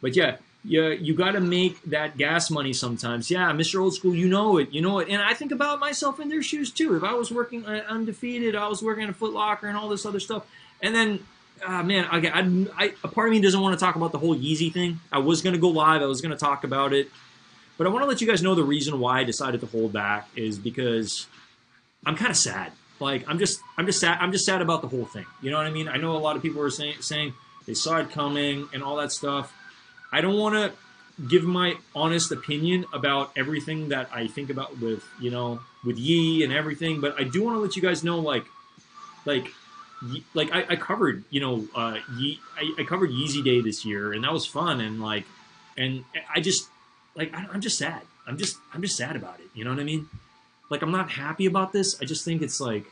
yeah. Yeah, you got to make that gas money sometimes. Yeah, Mr. Old School, you know it. And I think about myself in their shoes too. If I was working undefeated, I was working at a Foot Locker and all this other stuff, and then, man, a part of me doesn't want to talk about the whole Yeezy thing. I was going to go live. I was going to talk about it, but I want to let you guys know the reason why I decided to hold back is because I'm kind of sad. Like I'm just sad. I'm just sad about the whole thing. You know what I mean? I know a lot of people are saying they saw it coming and all that stuff. I don't want to give my honest opinion about everything that I think about with Yee and everything, but I do want to let you guys know, like I covered, I covered Yeezy Day this year, and that was fun, and I just, I'm just sad. I'm just sad about it. You know what I mean? Like, I'm not happy about this. I just think it's like,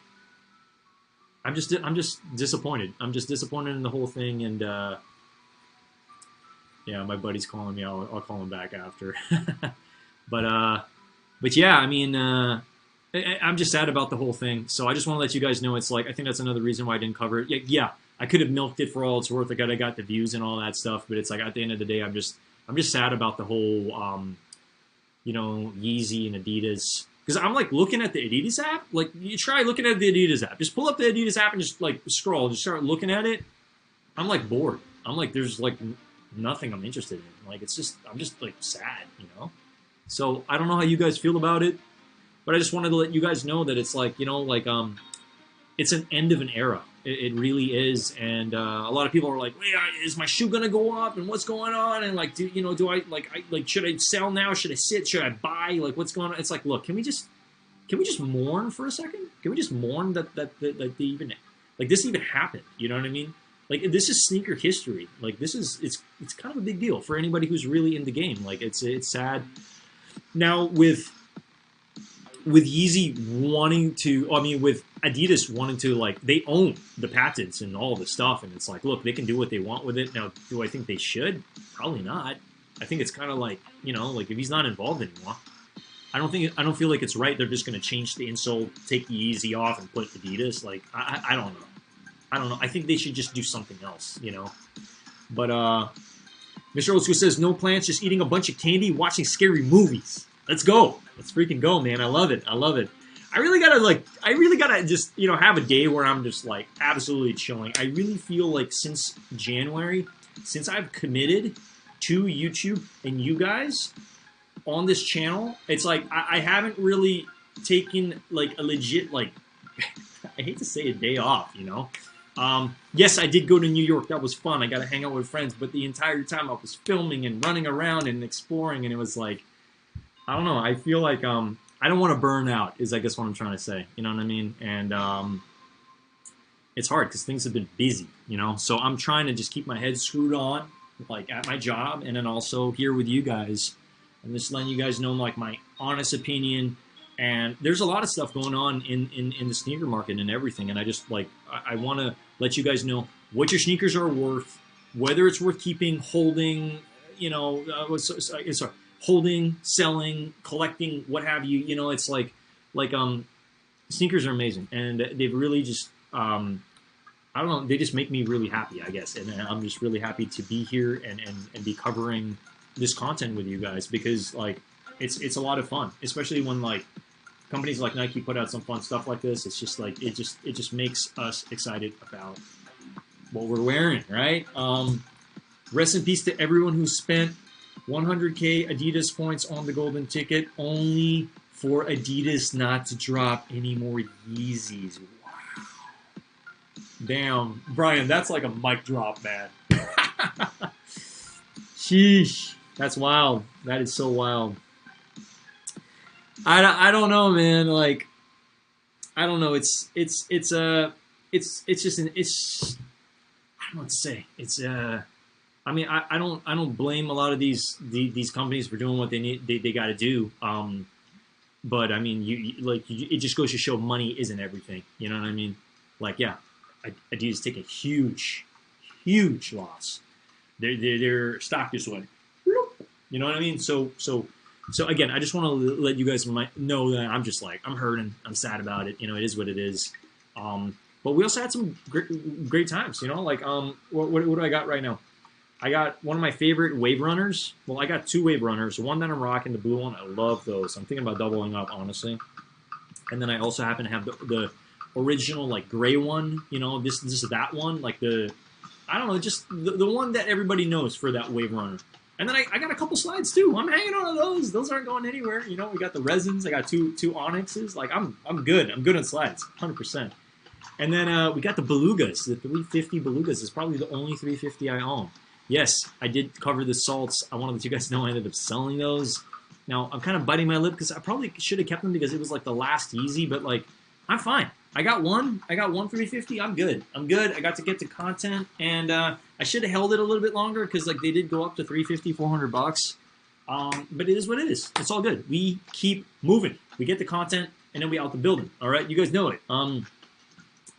I'm just disappointed. I'm just disappointed in the whole thing, and yeah, my buddy's calling me. I'll call him back after. but but yeah, I mean, I'm just sad about the whole thing. So I just want to let you guys know. It's like, I think that's another reason why I didn't cover it. Yeah, I could have milked it for all it's worth. I got the views and all that stuff. But it's like, at the end of the day, I'm just sad about the whole you know, Yeezy and Adidas. Because I'm like looking at the Adidas app. Like, you try looking at the Adidas app. Just pull up the Adidas app and just like scroll. Just start looking at it. I'm like bored. I'm like, there's like nothing I'm interested in. Like, it's just, I'm just like sad, you know? So I don't know how you guys feel about it, but I just wanted to let you guys know that it's like, you know, like, it's an end of an era. It really is. And a lot of people are like, wait, is my shoe going to go up? And what's going on? And like, do I, should I sell now? Should I sit? Should I buy? Like, what's going on? It's like, look, can we just mourn for a second? Can we just mourn that they even, like, this even happened? You know what I mean? Like, this is sneaker history. Like, this is, it's kind of a big deal for anybody who's really in the game. Like, it's sad. Now, with Yeezy wanting to, I mean, with Adidas wanting to, like, they own the patents and all the stuff, and it's like, look, they can do what they want with it. Now, do I think they should? Probably not. I think it's kind of like, you know, like, if he's not involved anymore, I don't feel like it's right. They're just going to change the insole, take the Yeezy off, and put Adidas. Like, I don't know. I don't know. I think they should just do something else, you know. But Mr. Old School says, no plans, just eating a bunch of candy, watching scary movies. Let's go. Let's freaking go, man. I love it. I love it. I really gotta just, you know, have a day where I'm just like absolutely chilling. I really feel like since January, since I've committed to YouTube and you guys on this channel, it's like I haven't really taken like a legit, like, I hate to say a day off, you know. Yes, I did go to New York. That was fun. I got to hang out with friends. But the entire time I was filming and running around and exploring, and it was like, I don't know. I feel like I don't want to burn out is, I guess, what I'm trying to say. You know what I mean? And it's hard because things have been busy, you know. So I'm trying to just keep my head screwed on, like, at my job, and then also here with you guys. I'm just letting you guys know, like, my honest opinion. And there's a lot of stuff going on in the sneaker market and everything. And I just, like, I want to let you guys know what your sneakers are worth, whether it's worth keeping, holding, you know, holding, selling, collecting, what have you. You know, it's like sneakers are amazing. And they've really just, I don't know, they just make me really happy, I guess. And I'm just really happy to be here and be covering this content with you guys, because, like, it's a lot of fun, especially when, like, companies like Nike put out some fun stuff like this. It's just like, it just makes us excited about what we're wearing, right? Rest in peace to everyone who spent 100K Adidas points on the golden ticket, only for Adidas not to drop any more Yeezys. Wow. Damn, Brian, that's like a mic drop, man. Sheesh, that's wild. That is so wild. I don't know, man. Like, I don't know. It's just I don't know what to say. I mean, I don't blame a lot of these companies for doing what they got to do. But I mean, it just goes to show money isn't everything. You know what I mean? Like, yeah, Adidas take a huge loss. Their stock just went. You know what I mean? So again, I just want to let you guys know that I'm just like, I'm hurting. I'm sad about it. You know, it is what it is. But we also had some great times, you know, like, what do I got right now? I got one of my favorite wave runners. Well, I got two wave runners. The one that I'm rocking, the blue one, I love those. I'm thinking about doubling up, honestly. And then I also happen to have the original, like, gray one, you know, this is that one, like I don't know, just the one that everybody knows for that wave runner. And then I got a couple slides too. I'm hanging on to those. Those aren't going anywhere. You know, we got the resins. I got two onyxes. Like, I'm good. I'm good on slides, 100%. And then we got the belugas. The 350 belugas is probably the only 350 I own. Yes, I did cover the salts. I want to let you guys know I ended up selling those. Now, I'm kind of biting my lip because I probably should have kept them because it was like the last Yeezy, but, like, I'm fine. I got one 350. I'm good. I got to get to content, and I should have held it a little bit longer because, like, they did go up to 350, 400 bucks. But it is what it is. It's all good. We keep moving. We get the content, and then we out the building. All right, you guys know it.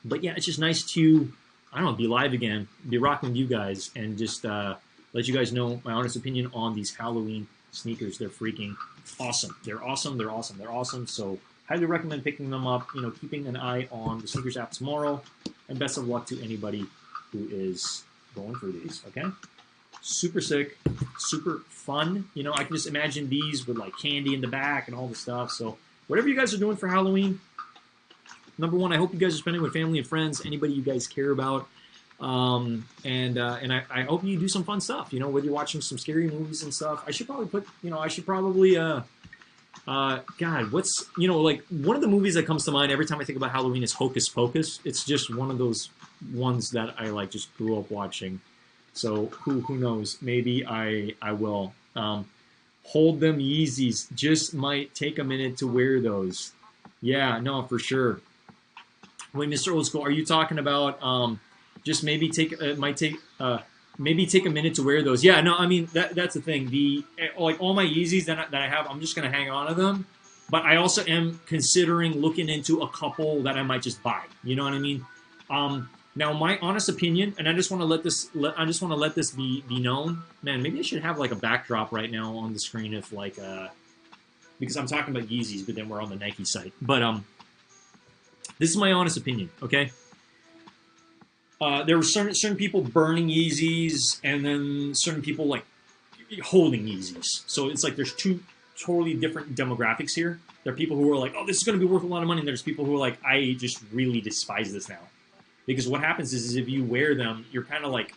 But yeah, it's just nice to, I don't know, be live again, be rocking with you guys, and just let you guys know my honest opinion on these Halloween sneakers. They're freaking awesome. They're awesome. They're awesome. They're awesome. So highly recommend picking them up. You know, keeping an eye on the sneakers app tomorrow, and best of luck to anybody who is going through these. Okay, super sick, super fun. You know, I can just imagine these with like candy in the back and all the stuff. So whatever you guys are doing for Halloween, number one, I hope you guys are spending with family and friends, anybody you guys care about. And I hope you do some fun stuff, you know, whether you're watching some scary movies and stuff. I should probably put, you know, God, what's, you know, like one of the movies that comes to mind every time I think about Halloween is Hocus Pocus. It's just one of those ones that I like just grew up watching. So who knows? Maybe I will. Hold them Yeezys. Just might take a minute to wear those. Yeah, no, for sure. Wait, Mr. Old School, are you talking about just maybe maybe take a minute to wear those? Yeah, no, I mean that's the thing. The like all my Yeezys that I have, I'm just gonna hang on to them. But I also am considering looking into a couple that I might just buy. You know what I mean? Now, my honest opinion, and I just want to let this be known. Man, maybe I should have like a backdrop right now on the screen if like because I'm talking about Yeezys, but then we're on the Nike site. But this is my honest opinion, okay? There were certain people burning Yeezys, and then certain people like holding Yeezys. So it's like there's two totally different demographics here. There are people who are like, oh, this is going to be worth a lot of money, and there's people who are like, I just really despise this now. Because what happens is if you wear them, you're kind of like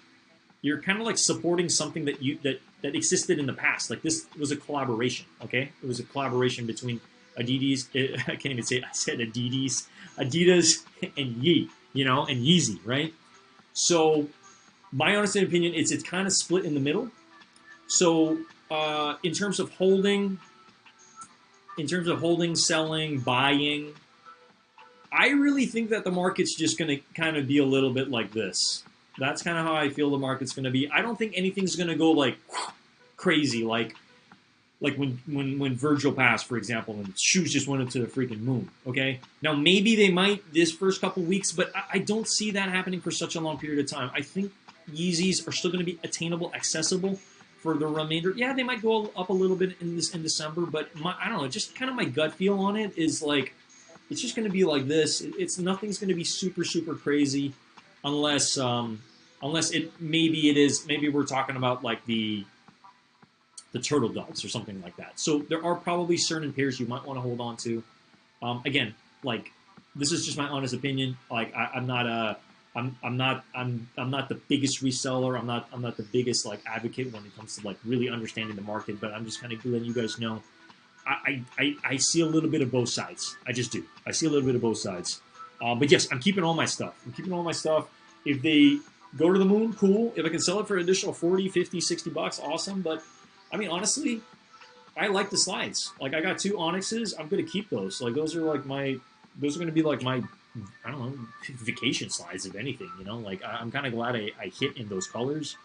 supporting something that existed in the past. Like this was a collaboration, okay? It was a collaboration between Adidas. I can't even say it. I said Adidas and Yee, you know, and Yeezy, right? So my honest opinion is it's kind of split in the middle. So in terms of holding, selling, buying, I really think that the market's just going to kind of be a little bit like this. That's kind of how I feel the market's going to be. I don't think anything's going to go like crazy, like when Virgil passed, for example, and shoes just went up to the freaking moon. Okay, now maybe they might this first couple weeks, but I don't see that happening for such a long period of time. I think Yeezys are still going to be attainable, accessible for the remainder. Yeah, they might go up a little bit in December, but I don't know. Just kind of my gut feel on it is like. It's just going to be like this. Nothing's going to be super crazy, unless maybe we're talking about like the turtle doves or something like that. So there are probably certain pairs you might want to hold on to. Again, like this is just my honest opinion. Like I'm not the biggest reseller. I'm not the biggest like advocate when it comes to like really understanding the market. But I'm just kind of letting you guys know. I see a little bit of both sides. I just do. I see a little bit of both sides. But yes, I'm keeping all my stuff. If they go to the moon, cool. If I can sell it for an additional 40, 50, 60 bucks, awesome. But, I mean, honestly, I like the slides. Like, I got 2 Onyxes. I'm going to keep those. Like, those are going to be like my, I don't know, vacation slides, if anything, you know? Like, I'm kind of glad I hit in those colors.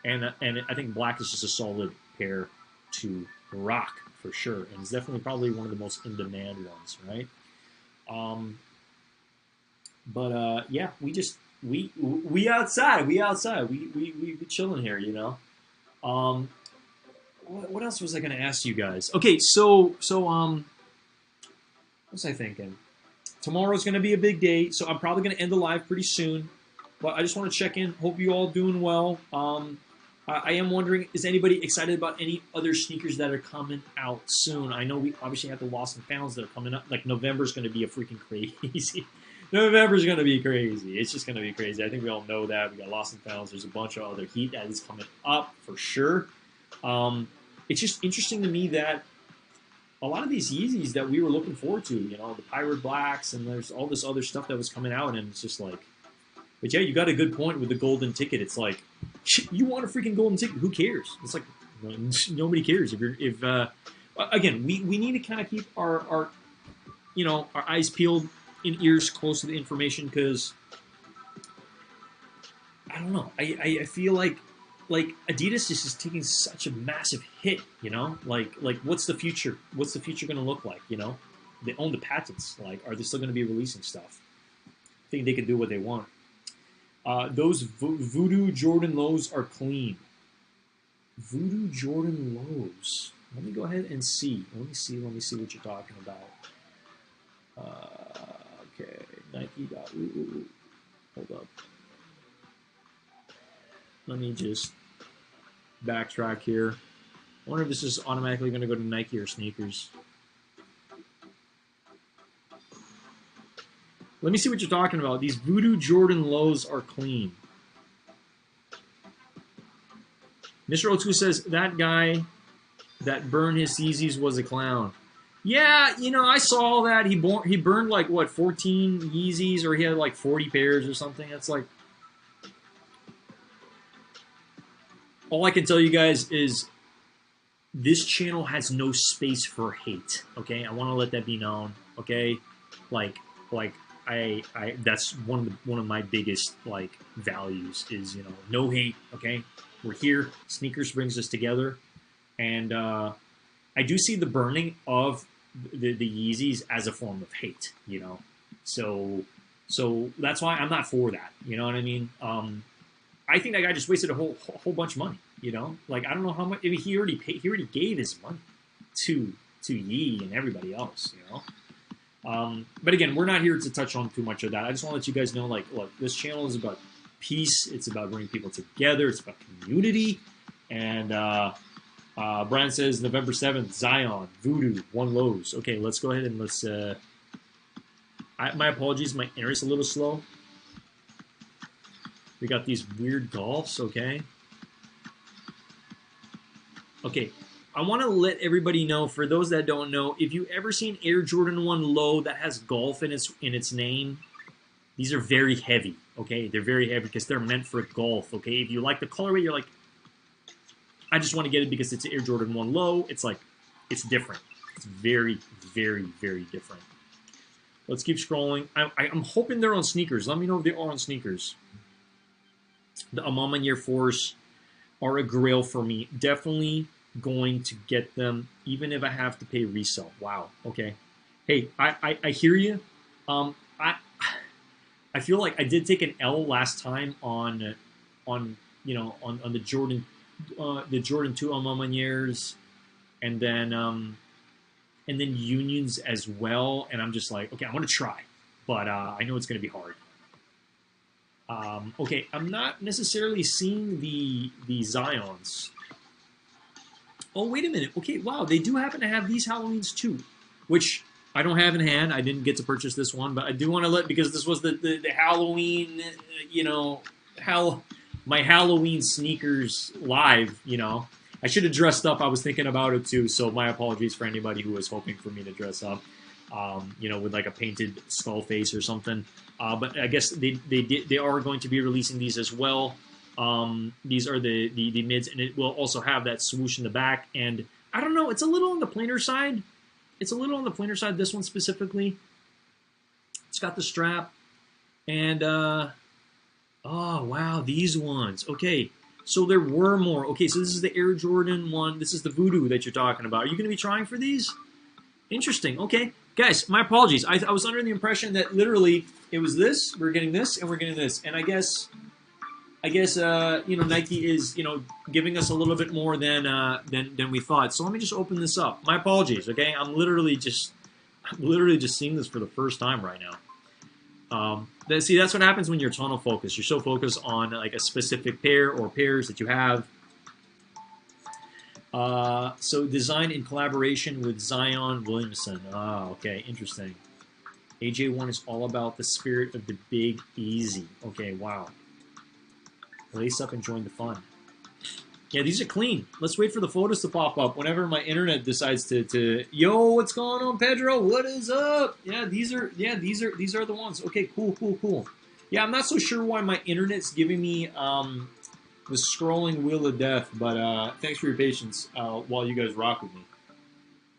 And I think black is just a solid pair to rock. For sure, and it's definitely probably one of the most in-demand ones, right? Yeah, we outside, we chilling here, you know. What else was I going to ask you guys? Okay, so what was I thinking? Tomorrow's going to be a big day, so I'm probably going to end the live pretty soon. But I just want to check in. Hope you all doing well. I am wondering, is anybody excited about any other sneakers that are coming out soon? I know we obviously have the Lost and Founds that are coming up. Like, November's going to be a freaking crazy. November's going to be crazy. It's just going to be crazy. I think we all know that. We got Lost and Founds. There's a bunch of other heat that is coming up for sure. It's just interesting to me that a lot of these Yeezys that we were looking forward to, you know, the Pirate Blacks, and there's all this other stuff that was coming out, and it's just like, but yeah, you got a good point with the golden ticket. It's like, you want a freaking golden ticket? Who cares? It's like nobody cares. If again, we need to kind of keep our eyes peeled and ears close to the information, because I don't know. I feel like Adidas is just taking such a massive hit. You know, like what's the future? What's the future going to look like? You know, they own the patents. Like, are they still going to be releasing stuff? think they can do what they want. Those Voodoo Jordan lows are clean. Voodoo Jordan lows. Let me go ahead and see. Let me see what you're talking about. Okay, Nike. Hold up. Let me just backtrack here. I wonder if this is automatically going to go to Nike or sneakers. Let me see what you're talking about. These Voodoo Jordan lows are clean. Mr. O2 says, that guy that burned his Yeezys was a clown. Yeah, you know, I saw that. He burned like, what, 14 Yeezys, or he had like 40 pairs or something. That's like... All I can tell you guys is this channel has no space for hate, okay? I want to let that be known, okay? Like I that's one of my biggest like values is, you know, no hate, okay? We're here. Sneakers brings us together, and I do see the burning of the Yeezys as a form of hate, you know. So that's why I'm not for that. You know what I mean? I think that guy just wasted a whole bunch of money. You know, like I don't know how much. I mean, he already gave his money to Yee and everybody else. You know. But again, we're not here to touch on too much of that. I just want to let you guys know, like, look, this channel is about peace. It's about bringing people together. It's about community. And Brian says November 7th, Zion, Voodoo, One Lows. Okay, let's go ahead and let's... my apologies, my internet's a little slow. We got these weird golfs, okay? Okay, I want to let everybody know, for those that don't know, if you ever seen Air Jordan 1 Low that has golf in its name, these are very heavy, okay? They're very heavy because they're meant for golf, okay? If you like the colorway, you're like, I just want to get it because it's Air Jordan 1 Low. It's like, it's different. It's very, very, very different. Let's keep scrolling. I'm hoping they're on sneakers. Let me know if they are on sneakers. The Amama Airforce are a grail for me. Definitely going to get them, even if I have to pay resale. Wow. Okay. Hey, I hear you. I feel like I did take an L last time on the Jordan 2 Amama and then Unions as well. And I'm just like, okay, I'm gonna try, but I know it's gonna be hard. Okay, I'm not necessarily seeing the Zions. Oh, wait a minute. Okay, wow, they do happen to have these Halloweens too, which I don't have in hand. I didn't get to purchase this one, but I do want to let, because this was the Halloween, you know, my Halloween sneakers live, you know. I should have dressed up. I was thinking about it too, so my apologies for anybody who was hoping for me to dress up, you know, with like a painted skull face or something. But I guess they are going to be releasing these as well. These are the mids, and it will also have that swoosh in the back. And I don't know, it's a little on the plainer side. It's a little on the plainer side, this one specifically. It's got the strap. And, oh, wow, these ones. Okay, so there were more. Okay, so this is the Air Jordan 1. This is the Voodoo that you're talking about. Are you going to be trying for these? Interesting. Okay. Guys, my apologies. I was under the impression that literally it was this, we're getting this, and we're getting this. And I guess you know, Nike is, you know, giving us a little bit more than we thought. So let me just open this up. My apologies, okay? I'm literally just seeing this for the first time right now. See, that's what happens when you're tunnel focused. You're so focused on like a specific pair or pairs that you have. So designed in collaboration with Zion Williamson. Ah, okay, interesting. AJ1 is all about the spirit of the Big Easy. Okay, wow. Lace up and join the fun. Yeah, these are clean. Let's wait for the photos to pop up whenever my internet decides to yo, what's going on, Pedro? What is up? Yeah, these are the ones. Okay, cool. Yeah, I'm not so sure why my internet's giving me the scrolling wheel of death, but thanks for your patience while you guys rock with me.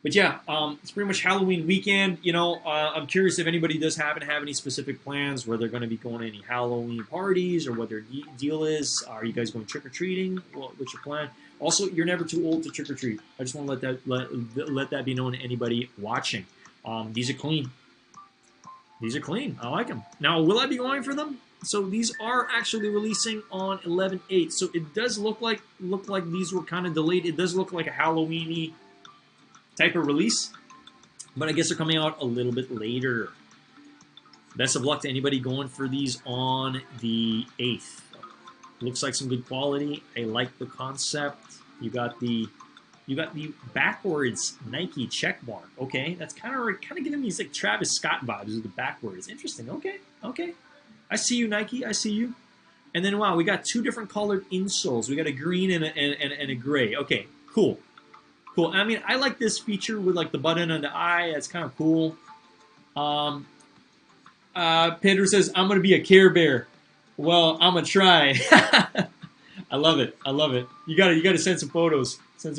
But yeah, it's pretty much Halloween weekend. You know, I'm curious if anybody does happen to have any specific plans where they're going to be going to any Halloween parties or what their deal is. Are you guys going trick-or-treating? What's your plan? Also, you're never too old to trick-or-treat. I just want to let that be known to anybody watching. These are clean. These are clean. I like them. Now, will I be going for them? So these are actually releasing on 11/8. So it does look like these were kind of delayed. It does look like a Halloween-y type of release, but I guess they're coming out a little bit later. Best of luck to anybody going for these on the 8th. Looks like some good quality. I like the concept. You got the backwards Nike check mark. Okay, that's kind of giving me like Travis Scott vibes with the backwards. Interesting. Okay. I see you, Nike. I see you. And then wow, we got two different colored insoles. We got a green and a gray. Okay, cool. I mean, I like this feature with like the button on the eye. That's kind of cool. Pedro says, I'm gonna be a Care Bear. Well, I'm gonna try. I love it. You gotta send some photos. Like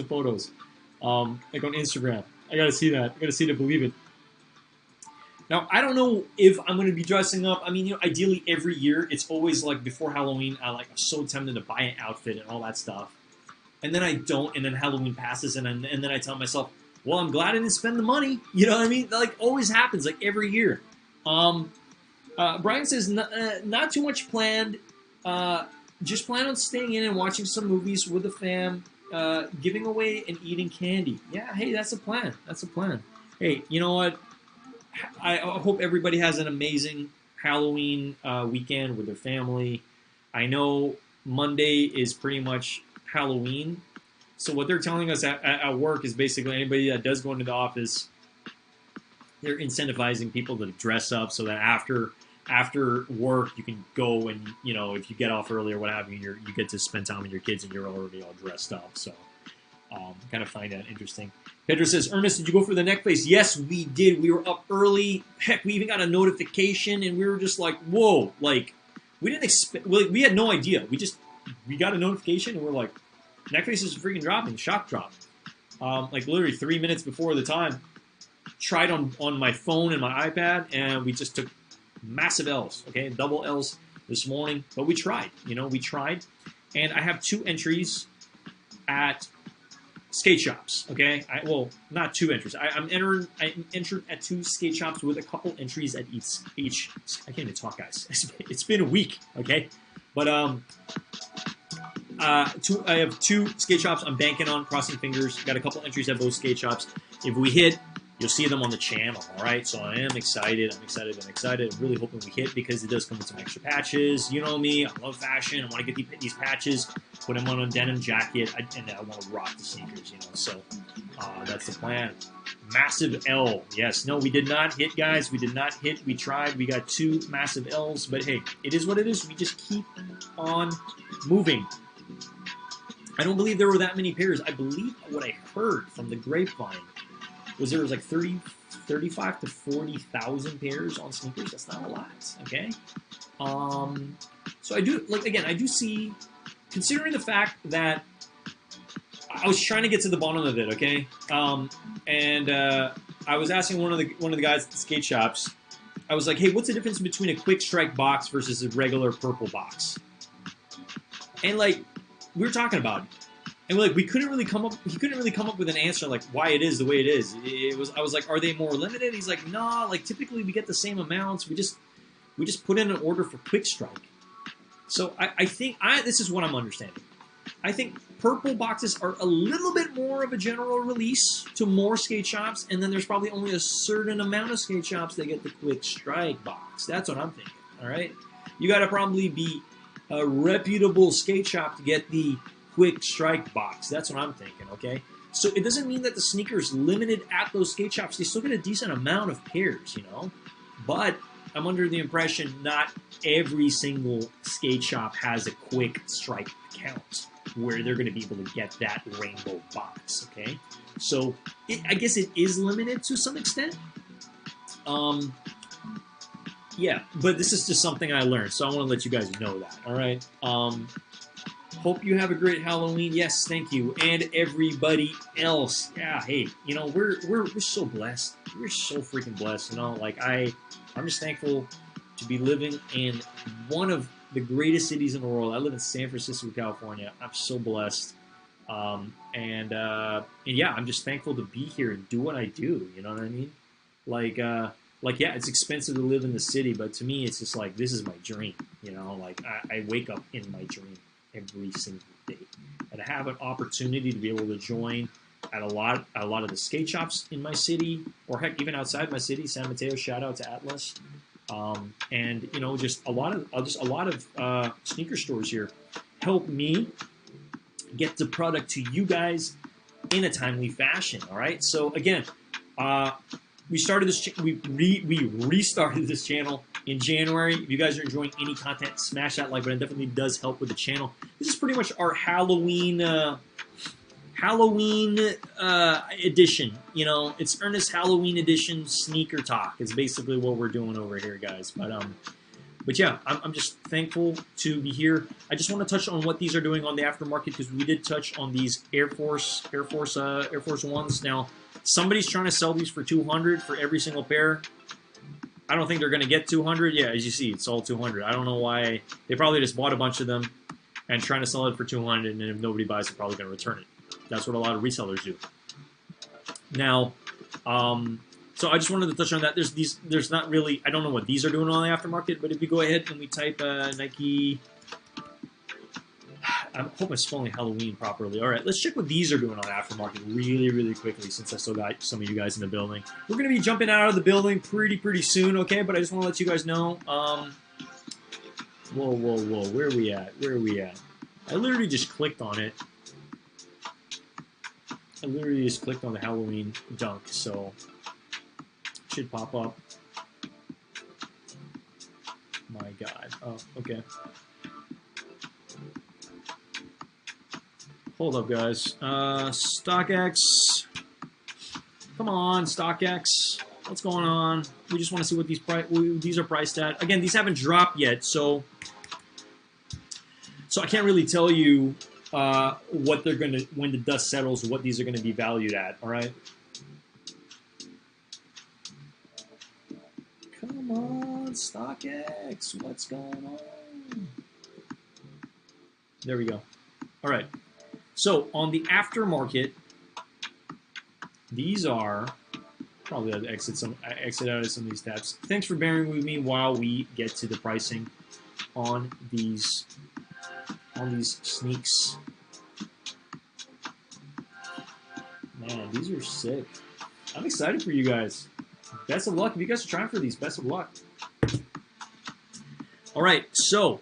on Instagram. I gotta see that. I gotta see to believe it. Now, I don't know if I'm gonna be dressing up. I mean, you know, ideally every year, it's always like before Halloween, I'm so tempted to buy an outfit and all that stuff. And then I don't, and then Halloween passes, and then I tell myself, well, I'm glad I didn't spend the money. You know what I mean? That, like, always happens, like, every year. Brian says, not too much planned. Just plan on staying in and watching some movies with the fam, giving away and eating candy. Yeah, hey, that's a plan. Hey, you know what? I hope everybody has an amazing Halloween weekend with their family. I know Monday is pretty much Halloween. So what they're telling us at work is basically anybody that does go into the office, they're incentivizing people to dress up so that after work you can go and, you know, if you get off early or what have you, you get to spend time with your kids and you're already all dressed up. So kind of find that interesting. Pedro says, Ernest, did you go for the neck face? Yes, we did. We were up early. Heck, we even got a notification and we were just like, whoa, like we didn't expect, we had no idea. We got a notification and we're like, neck face is freaking dropping, shock drop. Like literally 3 minutes before the time. Tried on my phone and my iPad, and we just took massive L's, okay? Double L's this morning, but we tried, And I have 2 entries at skate shops, okay? Well, not 2 entries. I'm entered at 2 skate shops with a couple entries at each. I can't even talk, guys. It's been a week, okay? But I have 2 skate shops I'm banking on, crossing fingers. Got a couple entries at both skate shops. If we hit, you'll see them on the channel, all right? So I am excited. I'm really hoping we hit because it does come with some extra patches. You know me. I love fashion. I want to get these patches, put them on a denim jacket, and I want to rock the sneakers, So that's the plan. Massive L. Yes. No, we did not hit, guys. We did not hit. We tried. We got 2 massive L's. But, hey, it is what it is. We just keep on moving. I don't believe there were that many pairs. I believe what I heard from the grapevine was there was like 35 to 40,000 pairs on sneakers. That's not a lot, okay? So I do see, considering the fact that I was trying to get to the bottom of it, okay? I was asking one of the guys at the skate shops. I was like, hey, what's the difference between a quick strike box versus a regular purple box? And like, we were talking about it. And he couldn't really come up with an answer like why it is the way it is. I was like, are they more limited? He's like, no, like typically we get the same amounts. We just put in an order for quick strike. So I think this is what I'm understanding. I think purple boxes are a little bit more of a general release to more skate shops, and then there's probably only a certain amount of skate shops that get the quick strike box. That's what I'm thinking. All right, you got to probably be a reputable skate shop to get the quick strike box. That's what I'm thinking, okay? So it doesn't mean that the sneaker's limited at those skate shops. They still get a decent amount of pairs, But I'm under the impression not every single skate shop has a quick strike account where they're going to be able to get that rainbow box, okay? So I guess it is limited to some extent. Yeah, but this is just something I learned, so I want to let you guys know that, all right? Hope you have a great Halloween. Yes, thank you. And everybody else. Yeah, hey, we're so blessed. We're so freaking blessed, Like I'm just thankful to be living in one of the greatest cities in the world. I live in San Francisco, California. I'm so blessed. And yeah, I'm just thankful to be here and do what I do. You know what I mean? Like like, yeah, it's expensive to live in the city, but to me, it's just like, this is my dream. Like I wake up in my dream every single day, and I have an opportunity to be able to join at a lot of the skate shops in my city, or heck, even outside my city, San Mateo. Shout out to Atlas, and just a lot of sneaker stores here help me get the product to you guys in a timely fashion. All right. So again, we started this. We restarted this channel in January. If you guys are enjoying any content, smash that like button. It definitely does help with the channel. This is pretty much our Halloween edition. It's Ernest Halloween edition sneaker talk. It's basically what we're doing over here, guys. But yeah, I'm just thankful to be here. I just want to touch on what these are doing on the aftermarket, because we did touch on these Air Force Ones. Now, somebody's trying to sell these for $200 for every single pair. I don't think they're going to get $200. Yeah, as you see, it's all $200. I don't know why. They probably just bought a bunch of them and trying to sell it for $200, and if nobody buys it, they're probably going to return it. That's what a lot of resellers do. Now, so I just wanted to touch on that. There's not really, I don't know what these are doing on the aftermarket, but if you go ahead and we type Nike, I hope I'm spelling Halloween properly. All right, let's check what these are doing on the aftermarket really, really quickly, since I still got some of you guys in the building. We're going to be jumping out of the building pretty soon, okay? But I just want to let you guys know. Whoa, where are we at? I literally just clicked on it. I literally just clicked on the Halloween dunk, so should pop up. My God. Oh, okay. Hold up, guys. StockX. Come on, StockX. What's going on? We just want to see what these are priced at. Again, these haven't dropped yet, so I can't really tell you what they're gonna, when the dust settles, what these are gonna be valued at. All right. Come on, StockX. What's going on? There we go. All right. So on the aftermarket, these are probably have to exit out of some of these tabs. Thanks for bearing with me while we get to the pricing on these sneaks. Man, these are sick. I'm excited for you guys. Best of luck. If you guys are trying for these, best of luck. All right, so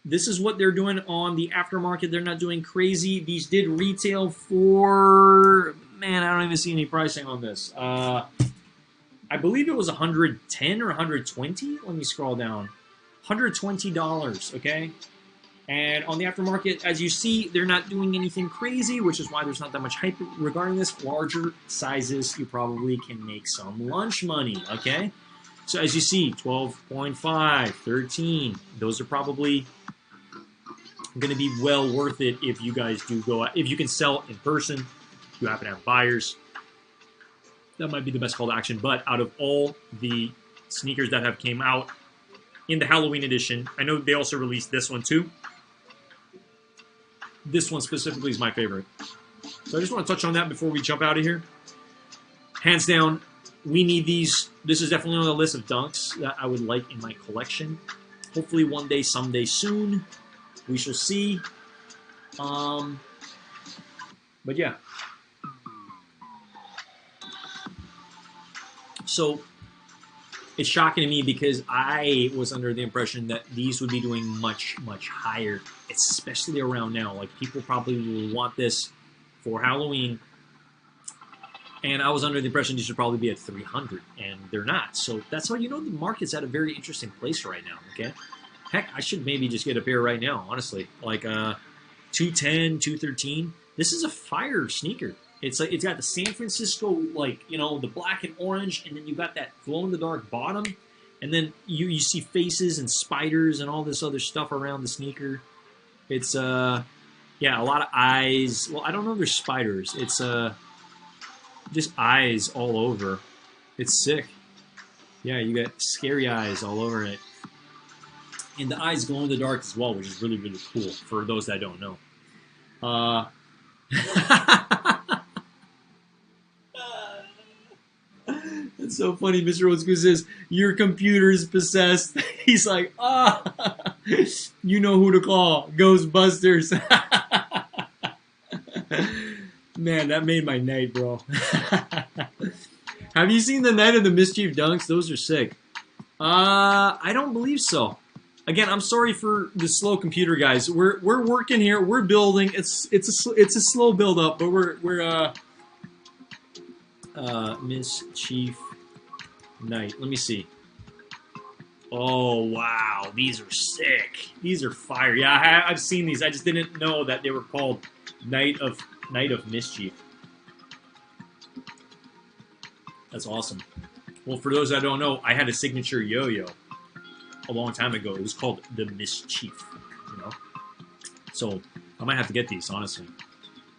this is what they're doing on the aftermarket. They're not doing crazy. These did retail for, man, I don't even see any pricing on this. I believe it was 110 or 120. Let me scroll down. $120, okay? And on the aftermarket, as you see, they're not doing anything crazy, which is why there's not that much hype regarding this. Larger sizes, you probably can make some lunch money, okay? So as you see, 12.5, 13, those are probably going to be well worth it if you guys do go out. If you can sell in person, if you happen to have buyers, that might be the best call to action. But out of all the sneakers that have came out in the Halloween edition, I know they also released this one too. This one specifically is my favorite. So I just want to touch on that before we jump out of here. Hands down, we need these. This is definitely on the list of dunks that I would like in my collection. Hopefully one day, someday soon. We shall see. But yeah. So it's shocking to me because I was under the impression that these would be doing much higher, especially around now. Like, people probably will want this for Halloween. And I was under the impression these should probably be at 300, and they're not. So that's how you know the market's at a very interesting place right now, okay? Heck, I should maybe just get a pair right now, honestly. Like 210, 213. This is a fire sneaker. It's like, it's got the San Francisco, like, you know, the black and orange, and then you got that glow-in-the-dark bottom. And then you see faces and spiders and all this other stuff around the sneaker. It's, yeah, a lot of eyes. Well, I don't know if there's spiders. It's, just eyes all over. It's sick. Yeah, you got scary eyes all over it. And the eyes glow in the dark as well, which is really cool for those that don't know. It's so funny. Mr. Old School says, your computer is possessed. He's like, you know who to call. Ghostbusters. Man, that made my night, bro. Have you seen the Night of the Mischief Dunks? Those are sick. I don't believe so. Again, I'm sorry for the slow computer, guys. We're working here. We're building. It's a slow build up, but we're Mischief Night. Let me see. Oh wow, these are sick. These are fire. Yeah, I've seen these. I just didn't know that they were called Night of Mischief. That's awesome. Well, for those that don't know, I had a signature yo-yo a long time ago. It was called the Mischief, you know? So I might have to get these, honestly.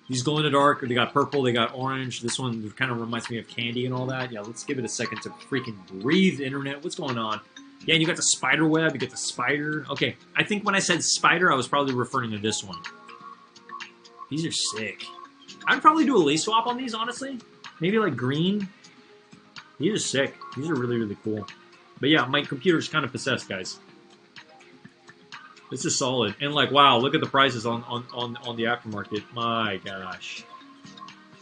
These glow in the dark. They got purple, they got orange. This one kind of reminds me of candy and all that. Yeah, let's give it a second to freaking breathe, internet. What's going on? Yeah, and you got the spider web, you get the spider. Okay, I think when I said spider, I was probably referring to this one. These are sick. I'd probably do a lace swap on these, honestly. Maybe like green. These are sick. These are really, really cool. But yeah, my computer's kind of possessed, guys. This is solid. And like, wow, look at the prices on the aftermarket. My gosh.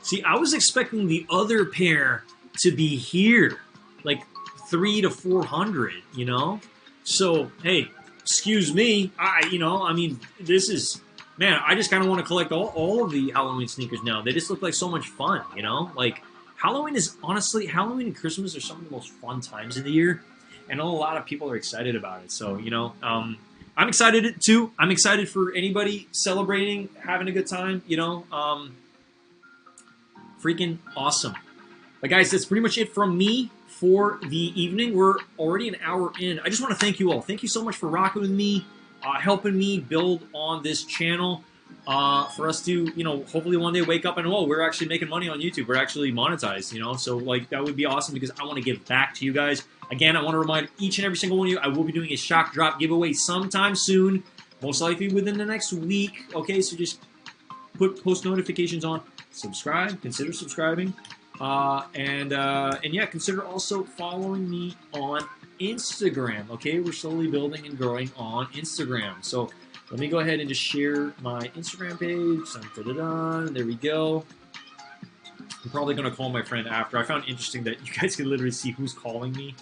See, I was expecting the other pair to be here. Like 300 to 400, you know? So, hey, excuse me. I mean, this is... Man, I just kind of want to collect all of the Halloween sneakers now. They just look like so much fun, you know? Like, Halloween is, honestly, Halloween and Christmas are some of the most fun times of the year. And a lot of people are excited about it. So, you know, I'm excited, too. I'm excited for anybody celebrating, having a good time, you know? Freaking awesome. But, guys, that's pretty much it from me for the evening. We're already an hour in. I just want to thank you all. Thank you so much for rocking with me. Helping me build on this channel for us to, you know, hopefully one day wake up and, whoa, we're actually making money on YouTube. We're actually monetized, you know, so, like, that would be awesome because I want to give back to you guys. Again, I want to remind each and every single one of you, I will be doing a shock drop giveaway sometime soon, most likely within the next week, okay? So just put post notifications on, subscribe, consider subscribing, and yeah, consider also following me on Instagram, okay? We're slowly building and growing on Instagram. So let me go ahead and just share my Instagram page. There we go. I'm probably going to call my friend after. I found it interesting that you guys can literally see who's calling me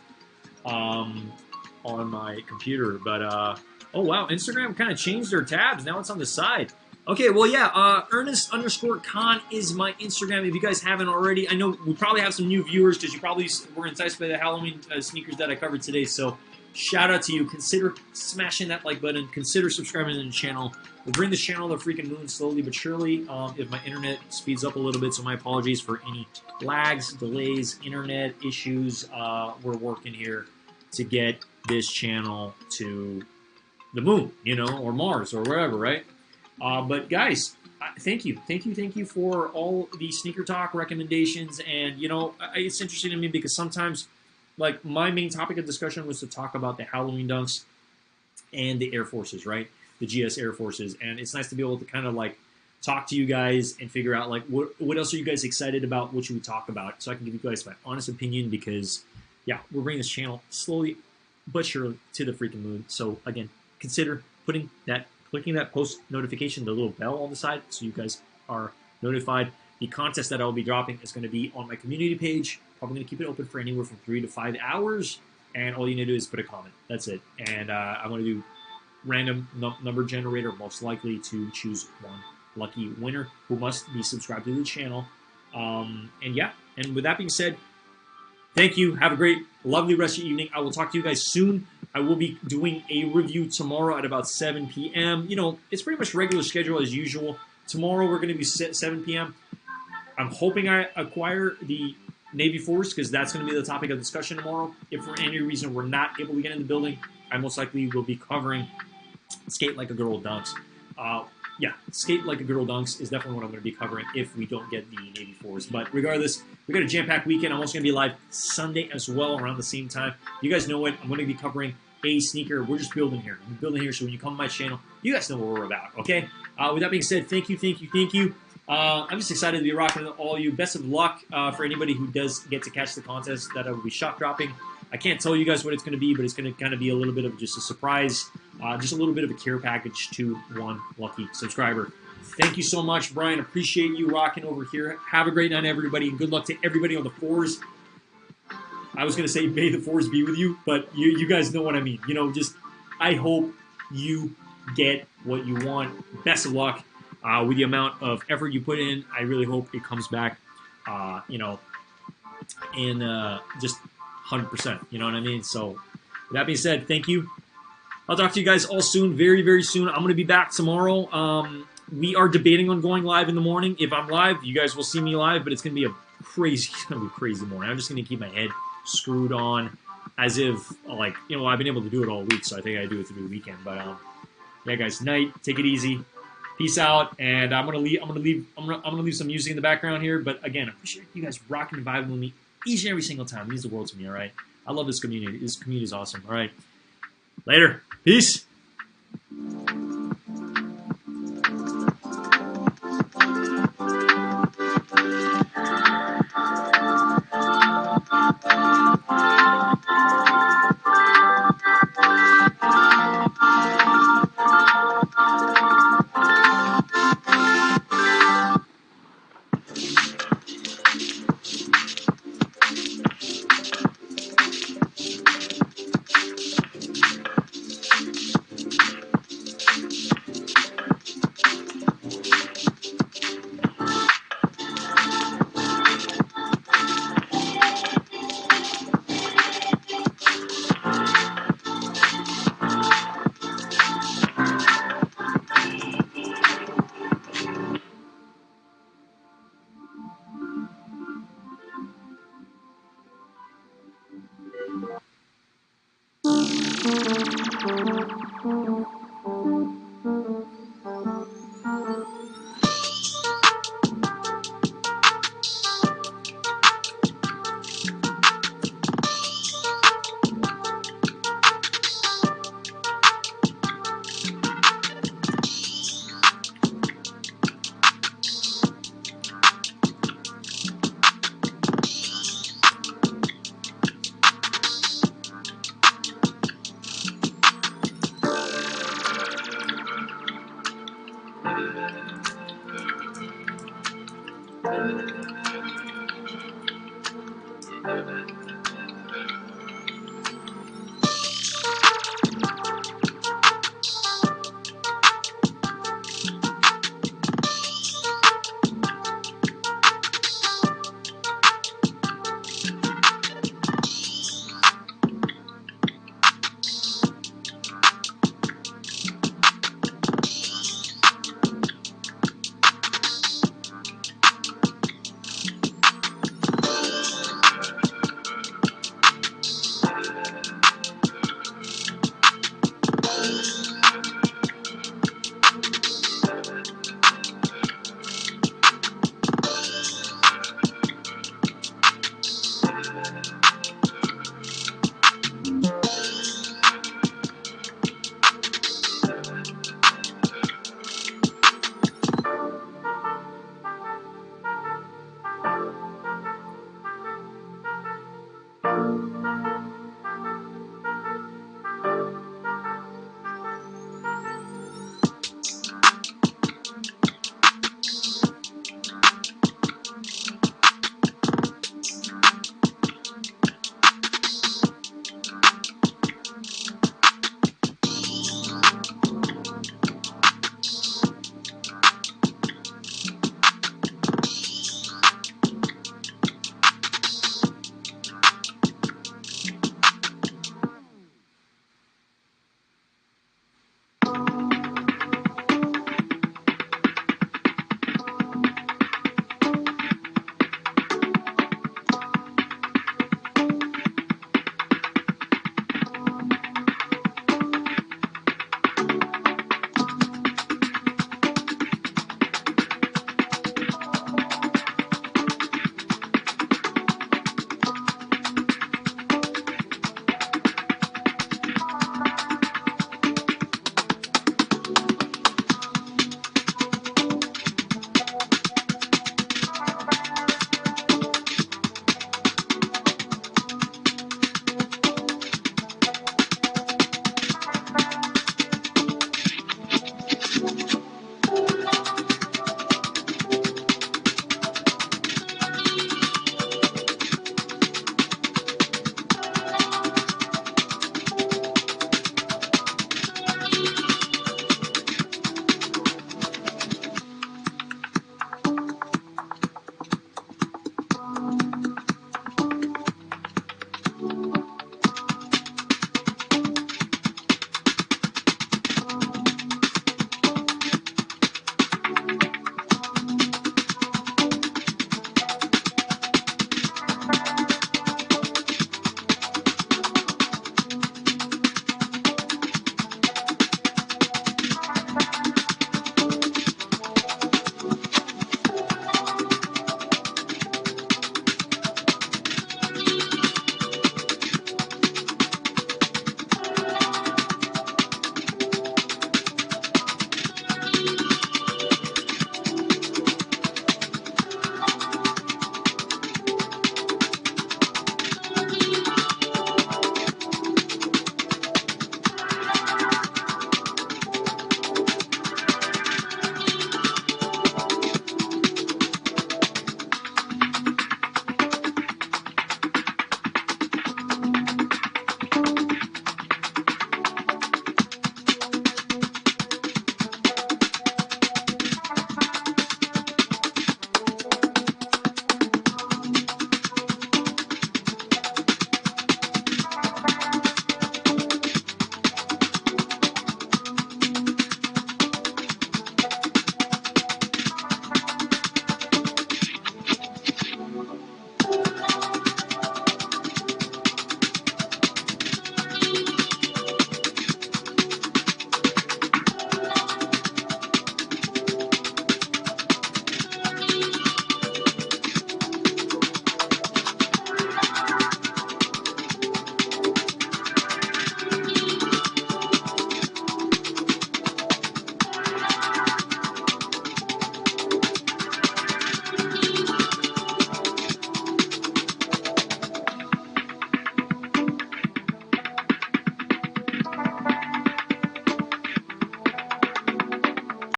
on my computer. But, oh, wow, Instagram kind of changed their tabs. Now it's on the side. Okay, well, yeah, Ernest_Con is my Instagram. If you guys haven't already, I know we probably have some new viewers because you probably were enticed by the Halloween sneakers that I covered today. So shout out to you. Consider smashing that like button. Consider subscribing to the channel. We'll bring this channel to the freaking moon slowly but surely if my internet speeds up a little bit. So my apologies for any lags, delays, internet issues. We're working here to get this channel to the moon, you know, or Mars or wherever, right? But guys, thank you for all the sneaker talk recommendations. And you know, it's interesting to me because sometimes, like, my main topic of discussion was to talk about the Halloween dunks and the Air Forces, right? The GS Air Forces, and it's nice to be able to kind of like talk to you guys and figure out like what else are you guys excited about? What should we talk about? So I can give you guys my honest opinion because, yeah, we're bringing this channel slowly but surely to the freaking moon. So again, consider clicking that post notification, the little bell on the side, so you guys are notified. The contest that I will be dropping is going to be on my community page. Probably going to keep it open for anywhere from 3 to 5 hours, and all you need to do is put a comment. That's it. And I'm going to do random number generator, most likely to choose one lucky winner who must be subscribed to the channel. And yeah, and with that being said, thank you. Have a great, lovely rest of your evening. I will talk to you guys soon. I will be doing a review tomorrow at about 7 p.m. You know, it's pretty much regular schedule as usual. Tomorrow we're going to be 7 p.m. I'm hoping I acquire the Navy Force because that's going to be the topic of discussion tomorrow. If for any reason we're not able to get in the building, I most likely will be covering Skate Like a Girl Dunks. Yeah, Skate Like a Girl Dunks is definitely what I'm going to be covering if we don't get the Navy Force. But regardless, we got a jam-packed weekend. I'm also going to be live Sunday as well around the same time. You guys know it. I'm going to be covering a sneaker. We're just building here. We're building here so when you come to my channel, you guys know what we're about, okay? With that being said, thank you. I'm just excited to be rocking with all you. Best of luck for anybody who does get to catch the contest that I will be shop dropping. I can't tell you guys what it's going to be, but it's going to kind of be a little bit of just a surprise, just a little bit of a care package to one lucky subscriber. Thank you so much, Brian. Appreciate you rocking over here. Have a great night, everybody, and good luck to everybody on the fours. I was going to say, may the fours be with you, but you guys know what I mean. You know, just I hope you get what you want. Best of luck with the amount of effort you put in. I really hope it comes back, you know, in just 100%. You know what I mean? So, with that being said, thank you. I'll talk to you guys all soon, very, very soon. I'm going to be back tomorrow. We are debating on going live in the morning. If I'm live, you guys will see me live, but it's going to be a crazy morning. I'm just going to keep my head screwed on as if, like, you know, I've been able to do it all week, so I think I do it through the weekend. But yeah, guys, night. Take it easy. Peace out. And I'm gonna leave some music in the background here. But again, I appreciate you guys rocking and vibing with me each and every single time. It means the world to me. All right. I love this community. This community is awesome. All right. Later. Peace.